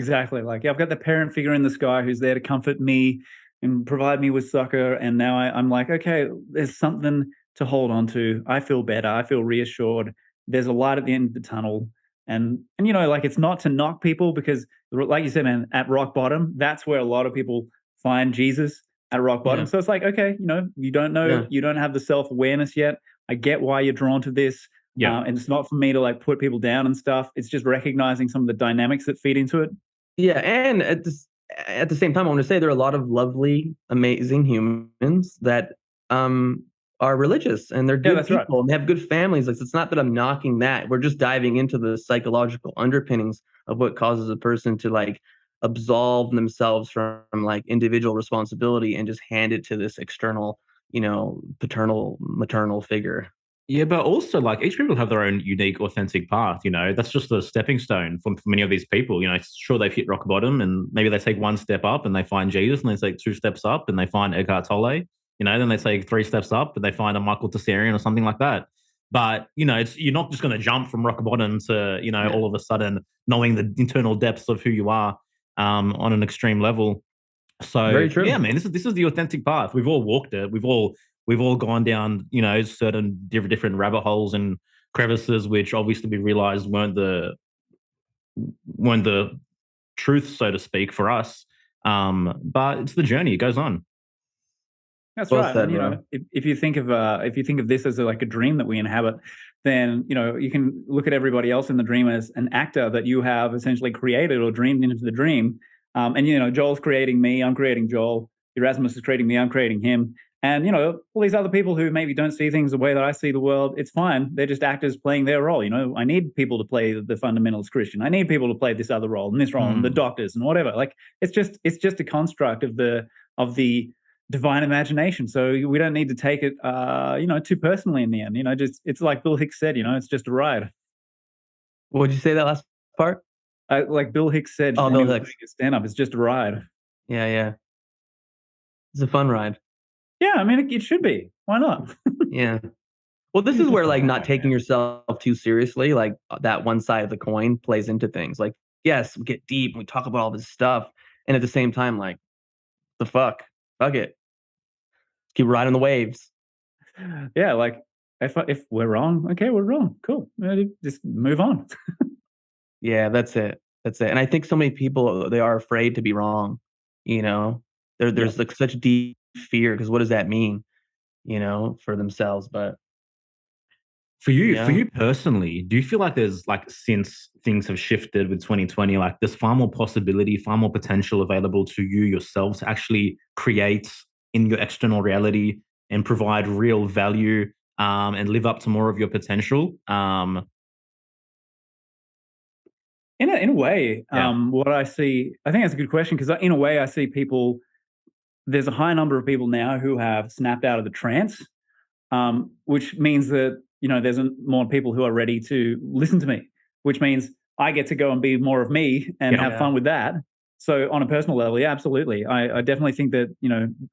Exactly. Like I've got the parent figure in the sky who's there to comfort me and provide me with succor. And now I'm like, okay, there's something to hold on to. I feel better. I feel reassured. There's a light at the end of the tunnel. And like it's not to knock people, because like you said, man, at rock bottom, that's where a lot of people find Jesus, at rock bottom. So it's like, okay, you don't know, you don't have the self-awareness yet. I get why you're drawn to this. And it's not for me to like put people down and stuff. It's just recognizing some of the dynamics that feed into it. Yeah, and at the same time, I want to say there are a lot of lovely, amazing humans that are religious, and they're good people, and they have good families. Like, it's not that I'm knocking that. We're just diving into the psychological underpinnings of what causes a person to like absolve themselves from like individual responsibility and just hand it to this external, paternal, maternal figure. Yeah, but also like each people have their own unique, authentic path. That's just a stepping stone for many of these people. Sure they've hit rock bottom, and maybe they take one step up and they find Jesus, and they take two steps up and they find Eckhart Tolle. Then they take three steps up and they find a Michael Tessarian or something like that. But you're not just going to jump from rock bottom to all of a sudden knowing the internal depths of who you are on an extreme level. So Very true. yeah, man, this is the authentic path. We've all walked it. We've all gone down, certain different rabbit holes and crevices, which obviously we realized weren't the truth, so to speak, for us. But it's the journey; it goes on. That's Well right. said, And bro. if you think of this as like a dream that we inhabit, then you can look at everybody else in the dream as an actor that you have essentially created or dreamed into the dream. And Joel's creating me, I'm creating Joel. Yerasimos is creating me, I'm creating him. And all these other people who maybe don't see things the way that I see the world, it's fine. They're just actors playing their role. I need people to play the fundamentalist Christian. I need people to play this other role and this role and the doctors and whatever. Like it's just a construct of the divine imagination. So we don't need to take it, too personally in the end. Just it's like Bill Hicks said. It's just a ride. What would you say that last part? Like Bill Hicks said, Oh, when Bill he was Hicks. doing his stand-up, it's just a ride. Yeah. It's a fun ride. Yeah, I mean, it should be. Why not? Yeah. Well, this is where like not taking yourself too seriously, like that one side of the coin plays into things. Like, yes, we get deep, we talk about all this stuff, and at the same time, like, the fuck it, keep riding the waves. Yeah, like if we're wrong, okay, we're wrong. Cool. Just move on. Yeah, that's it. And I think so many people they are afraid to be wrong. There's like such deep fear because what does that mean? For themselves, but. For Yeah. you personally, do you feel like there's like since things have shifted with 2020, like there's far more possibility, far more potential available to you yourself to actually create in your external reality and provide real value and live up to more of your potential? In a way, Yeah. what I see, I think that's a good question because in a way, I see people. There's a high number of people now who have snapped out of the trance, which means that there's more people who are ready to listen to me, which means I get to go and be more of me and Yeah. have fun with that. So on a personal level, yeah, absolutely. I definitely think that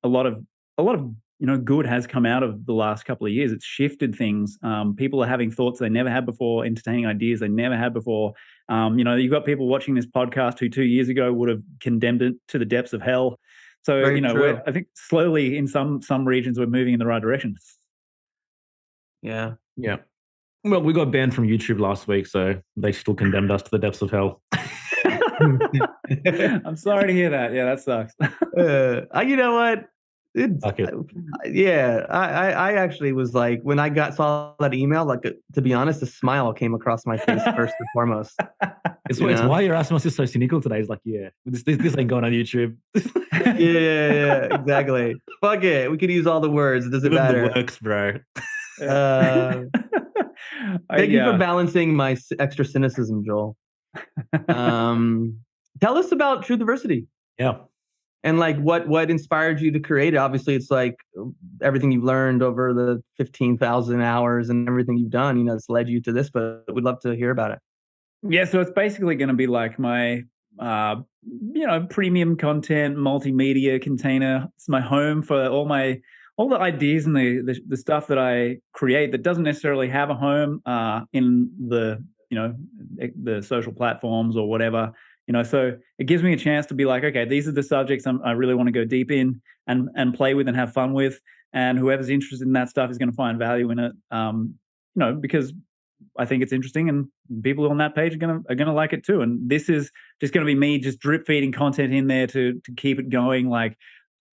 a lot of good has come out of the last couple of years. It's shifted things. People are having thoughts they never had before, entertaining ideas they never had before. You've got people watching this podcast who 2 years ago would have condemned it to the depths of hell. So Very true. I think slowly in some regions we're moving in the right direction. Yeah. Yeah. Well, we got banned from YouTube last week, so they still condemned us to the depths of hell. I'm sorry to hear that. Yeah, that sucks. You know what? Fuck it. Yeah, I actually was like, when I saw that email, like, to be honest, a smile came across my face first and foremost. It's why Yerasimos is so cynical today. He's like, yeah, this ain't going on YouTube. Yeah, exactly. Fuck it. We could use all the words. It doesn't Give him matter. the works, bro. Thank you for balancing my extra cynicism, Joel. Tell us about truthiversity. Yeah. And like what inspired you to create it? Obviously, it's like everything you've learned over the 15,000 hours and everything you've done, it's led you to this, but we'd love to hear about it. Yeah, so it's basically going to be like my, premium content, multimedia container. It's my home for all the ideas and the stuff that I create that doesn't necessarily have a home in the social platforms or whatever. So it gives me a chance to be like, okay, these are the subjects I really want to go deep in and play with and have fun with, and whoever's interested in that stuff is going to find value in it. Because I think it's interesting, and people on that page are gonna like it too. And this is just going to be me just drip feeding content in there to keep it going. Like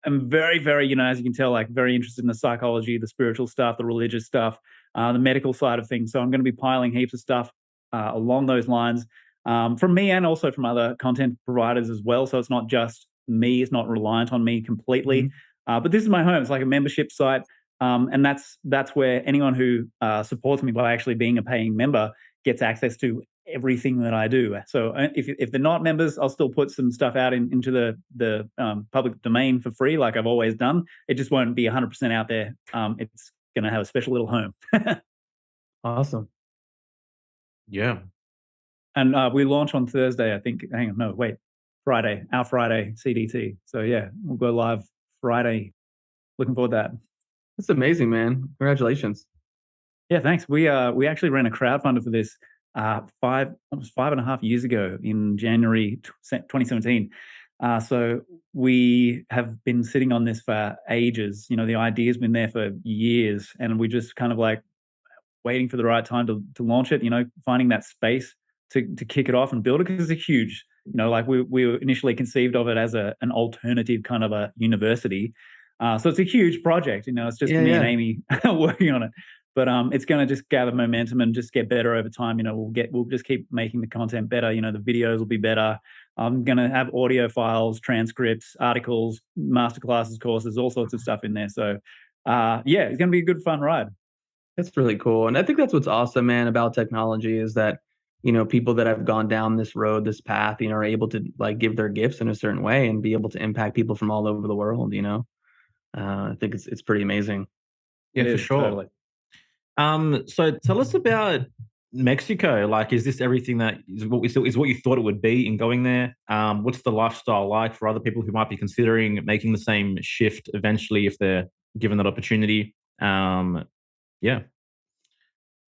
I'm very, very, as you can tell, like very interested in the psychology, the spiritual stuff, the religious stuff, the medical side of things. So I'm going to be piling heaps of stuff along those lines from me and also from other content providers as well. So it's not just me; it's not reliant on me completely. But this is my home. It's like a membership site. And that's where anyone who supports me by actually being a paying member gets access to everything that I do. So if they're not members, I'll still put some stuff out into the public domain for free, like I've always done. It just won't be 100% out there. It's going to have a special little home. Awesome. Yeah. And we launch on Thursday, I think. Hang on, no, wait, Friday, our Friday CDT. So yeah, we'll go live Friday. Looking forward to that. That's amazing, man. Congratulations. Yeah, thanks. We actually ran a crowdfunder for this almost 5.5 years ago in January 2017. So we have been sitting on this for ages. You know, the idea's been there for years, and we just kind of like waiting for the right time to launch it. You know, finding that space to kick it off and build it, because it's a huge. You know, like we initially conceived of it as an alternative kind of a university. So it's a huge project. You know, it's just me and Amy working on it. But it's going to just gather momentum and just get better over time. You know, we'll just keep making the content better. You know, the videos will be better. I'm going to have audio files, transcripts, articles, masterclasses, courses, all sorts of stuff in there. So yeah, it's going to be a good fun ride. That's really cool. And I think that's what's awesome, man, about technology is that, you know, people that have gone down this road, this path, you know, are able to like give their gifts in a certain way and be able to impact people from all over the world, you know. I think it's pretty amazing. Yeah, for is, sure. totally. So tell us about Mexico. Like, is this everything that is what you thought it would be in going there? What's the lifestyle like for other people who might be considering making the same shift eventually if they're given that opportunity? Yeah.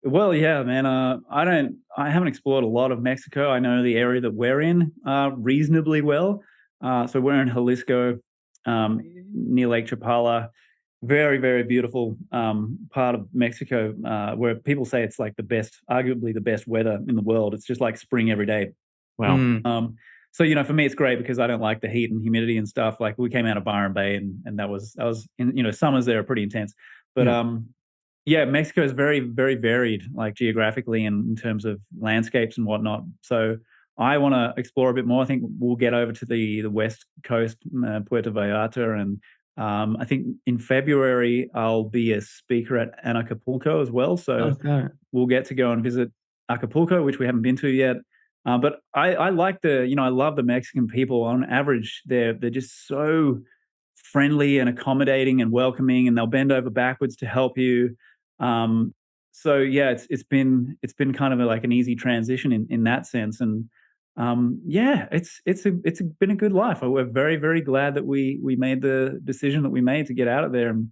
Well, yeah, man. I haven't explored a lot of Mexico. I know the area that we're in reasonably well. So we're in Jalisco, near Lake Chapala. Very, very beautiful part of Mexico, where people say it's like arguably the best weather in the world. It's just like spring every day. Wow. So you know, for me, it's great because I don't like the heat and humidity and stuff. Like we came out of Byron Bay, and that was in, you know, summers there are pretty intense. But yeah, Mexico is very, very varied, like geographically and in terms of landscapes and whatnot. So I want to explore a bit more. I think we'll get over to the west coast, Puerto Vallarta, and I think in February I'll be a speaker at Acapulco as well. So we'll get to go and visit Acapulco, which we haven't been to yet. But I like I love the Mexican people. On average, they're just so friendly and accommodating and welcoming, and they'll bend over backwards to help you. So yeah, it's been kind of like an easy transition in that sense, and yeah, it's been a good life. We're very, very glad that we made the decision that we made to get out of there. And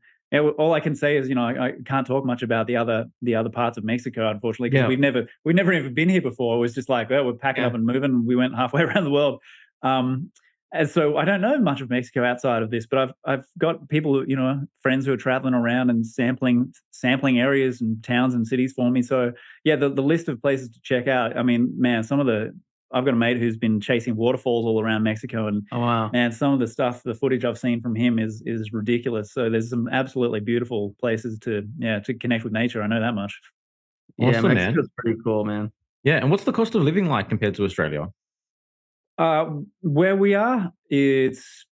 all I can say is, you know, I can't talk much about the other parts of Mexico, unfortunately, because we've never even been here before. It was just like, well, we're packing up and moving. And we went halfway around the world. And so I don't know much of Mexico outside of this, but I've got people, you know, friends who are traveling around and sampling areas and towns and cities for me. So yeah, the list of places to check out. I mean, man, I've got a mate who's been chasing waterfalls all around Mexico, and man, some of the footage I've seen from him is ridiculous. So there's some absolutely beautiful places to connect with nature. I know that much. Yeah, Awesome, Mexico's man. pretty cool, man. Yeah, and what's the cost of living like compared to Australia? Where we are, it's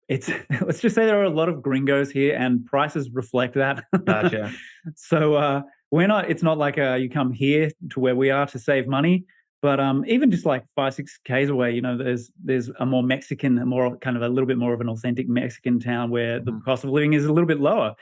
let's just say there are a lot of gringos here, and prices reflect that. Gotcha. So it's not like you come here to where we are to save money, but even just like 5-6 k's away, you know, there's a more Mexican, a more kind of a little bit more of an authentic Mexican town where the cost of living is a little bit lower.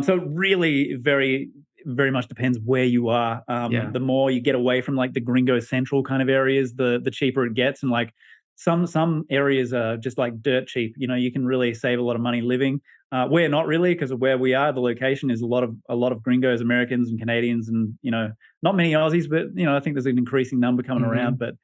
So it really very, very much depends where you are. The more you get away from like the gringo central kind of areas, the cheaper it gets. And like some areas are just like dirt cheap. You know, you can really save a lot of money living. We're not really, because of where we are. The location is a lot of gringos, Americans and Canadians, and you know, not many Aussies, but you know, I think there's an increasing number coming around. But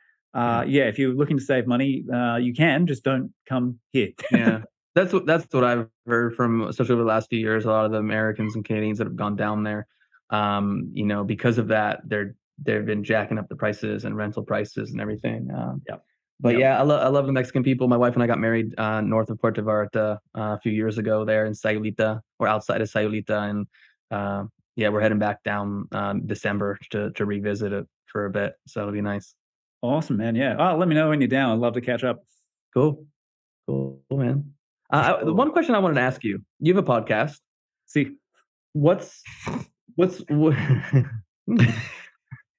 yeah, if you're looking to save money, you can just don't come here. Yeah. That's what I've heard from, especially over the last few years, a lot of the Americans and Canadians that have gone down there. You know, because of that, they've been jacking up the prices and rental prices and everything. But yeah, I love the Mexican people. My wife and I got married north of Puerto Vallarta a few years ago there in Sayulita, or outside of Sayulita, and yeah, we're heading back down December to revisit it for a bit. So it'll be nice. Awesome, man. Yeah. Oh, let me know when you're down. I'd love to catch up. Cool, man. The one question I wanted to ask you: you have a podcast. See, what's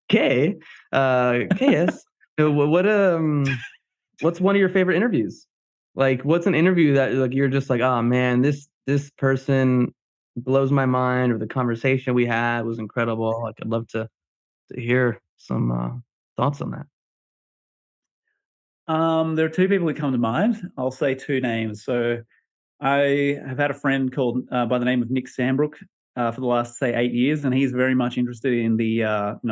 K KS? What's one of your favorite interviews? Like, what's an interview that like you're just like, oh man, this person blows my mind, or the conversation we had was incredible. Like, I'd love to hear some thoughts on that. There are two people who come to mind. I'll say two names. So I have had a friend called by the name of Nick Sambrook for the last, say, 8 years, and he's very much interested in the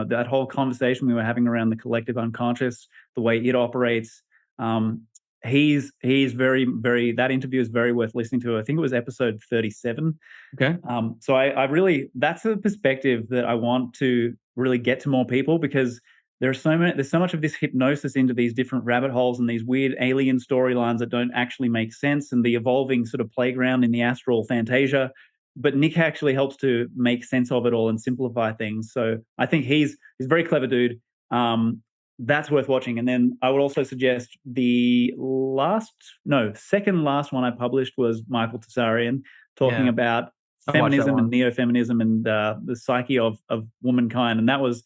that whole conversation we were having around the collective unconscious, the way it operates. He's very, very, that interview is very worth listening to. I think it was episode 37. Okay. So I really, that's a perspective that I want to really get to more people, because there's so much of this hypnosis into these different rabbit holes and these weird alien storylines that don't actually make sense, and the evolving sort of playground in the astral fantasia. But Nick actually helps to make sense of it all and simplify things. So I think he's a very clever dude. That's worth watching. And then I would also suggest the second last one I published was Michael Tsarian talking about feminism and neo-feminism and the psyche of womankind. And that was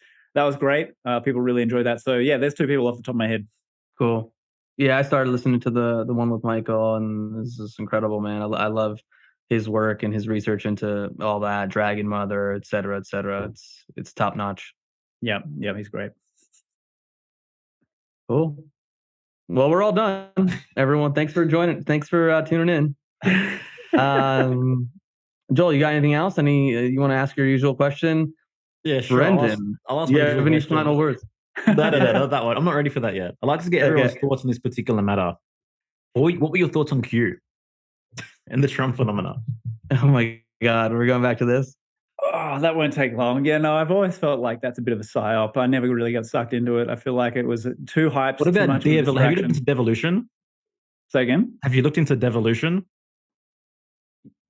great. People really enjoyed that. So yeah, there's two people off the top of my head. Cool. Yeah, I started listening to the one with Michael, and this is incredible, man. I love his work and his research into all that, Dragon Mother, et cetera, et cetera. It's top notch. Yeah, he's great. Cool. Well, we're all done. Everyone, thanks for joining. Thanks for tuning in. Joel, you got anything else? You want to ask your usual question? Yeah, sure. Brendan, I'll ask you have any final words? No, not that one. I'm not ready for that yet. I'd like to get everyone's thoughts on this particular matter. What were your thoughts on Q and the Trump phenomena? Oh my God, we're going back to this? Oh, that won't take long. Yeah, no, I've always felt like that's a bit of a psyop. I never really got sucked into it. I feel like it was too hyped. What about have you looked into devolution? Say again? Have you looked into devolution?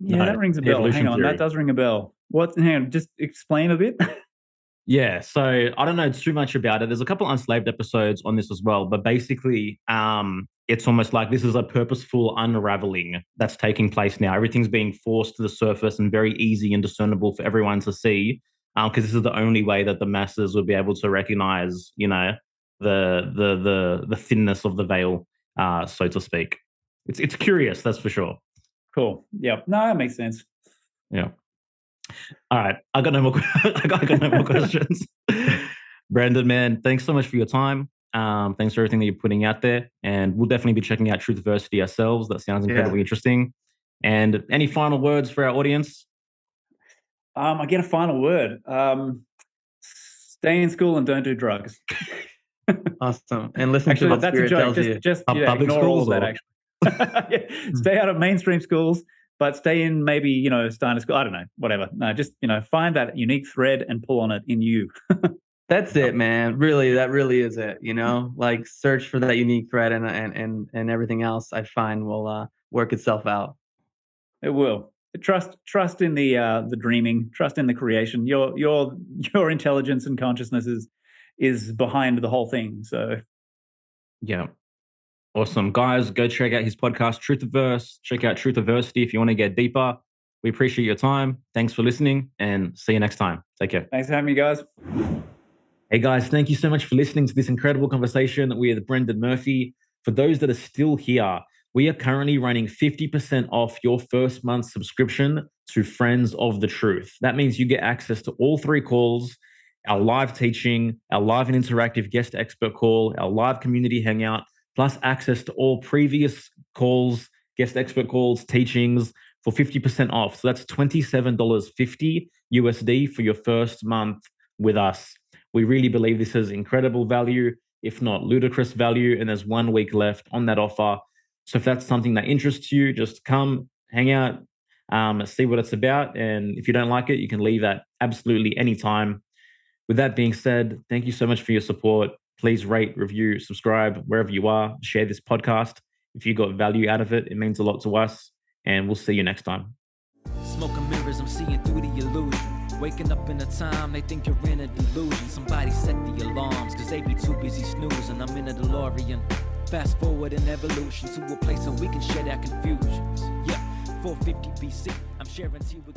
Yeah, that rings a bell. Hang on, that does ring a bell. Hang on, just explain a bit. Yeah, so I don't know too much about it. There's a couple unslaved episodes on this as well, but basically, it's almost like this is a purposeful unraveling that's taking place now. Everything's being forced to the surface and very easy and discernible for everyone to see, because this is the only way that the masses would be able to recognize, the thinness of the veil, so to speak. It's curious, that's for sure. Cool. Yeah. No, that makes sense. Yeah. All right. I got no more. I got no more questions. Brandon, man, thanks so much for your time. Thanks for everything that you're putting out there, and we'll definitely be checking out Truthiversity ourselves. That sounds incredibly interesting. And any final words for our audience? I get a final word. Stay in school and don't do drugs. Awesome. And listen to what that's a joke. Just public ignore schools all of that. Actually, stay out of mainstream schools. But stay in maybe, Steiner school. I don't know, whatever. No, just, find that unique thread and pull on it in you. That's it, man. Really, that really is it. Like, search for that unique thread, and everything else I find will work itself out. It will. Trust in the dreaming. Trust in the creation. Your intelligence and consciousness is behind the whole thing. So, yeah. Awesome. Guys, go check out his podcast, Truthiverse. Check out Truthiversity if you want to get deeper. We appreciate your time. Thanks for listening, and see you next time. Take care. Thanks for having me, guys. Hey, guys, thank you so much for listening to this incredible conversation with Brendan Murphy. For those that are still here, we are currently running 50% off your first month's subscription to Friends of the Truth. That means you get access to all 3 calls, our live teaching, our live and interactive guest expert call, our live community hangout, plus access to all previous calls, guest expert calls, teachings for 50% off. So that's $27.50 USD for your first month with us. We really believe this is incredible value, if not ludicrous value, and there's 1 week left on that offer. So if that's something that interests you, just come, hang out, see what it's about. And if you don't like it, you can leave at absolutely any time. With that being said, thank you so much for your support. Please rate, review, subscribe wherever you are. Share this podcast. If you got value out of it, it means a lot to us. And we'll see you next time. Smoking mirrors, I'm seeing through the illusion. Waking up in a time, they think you're in a delusion. Somebody set the alarms, cause they be too busy snoozing. I'm in a DeLorean. Fast forward in evolution to a place where we can share our confusions. Yeah, 450 BC, I'm sharing tea with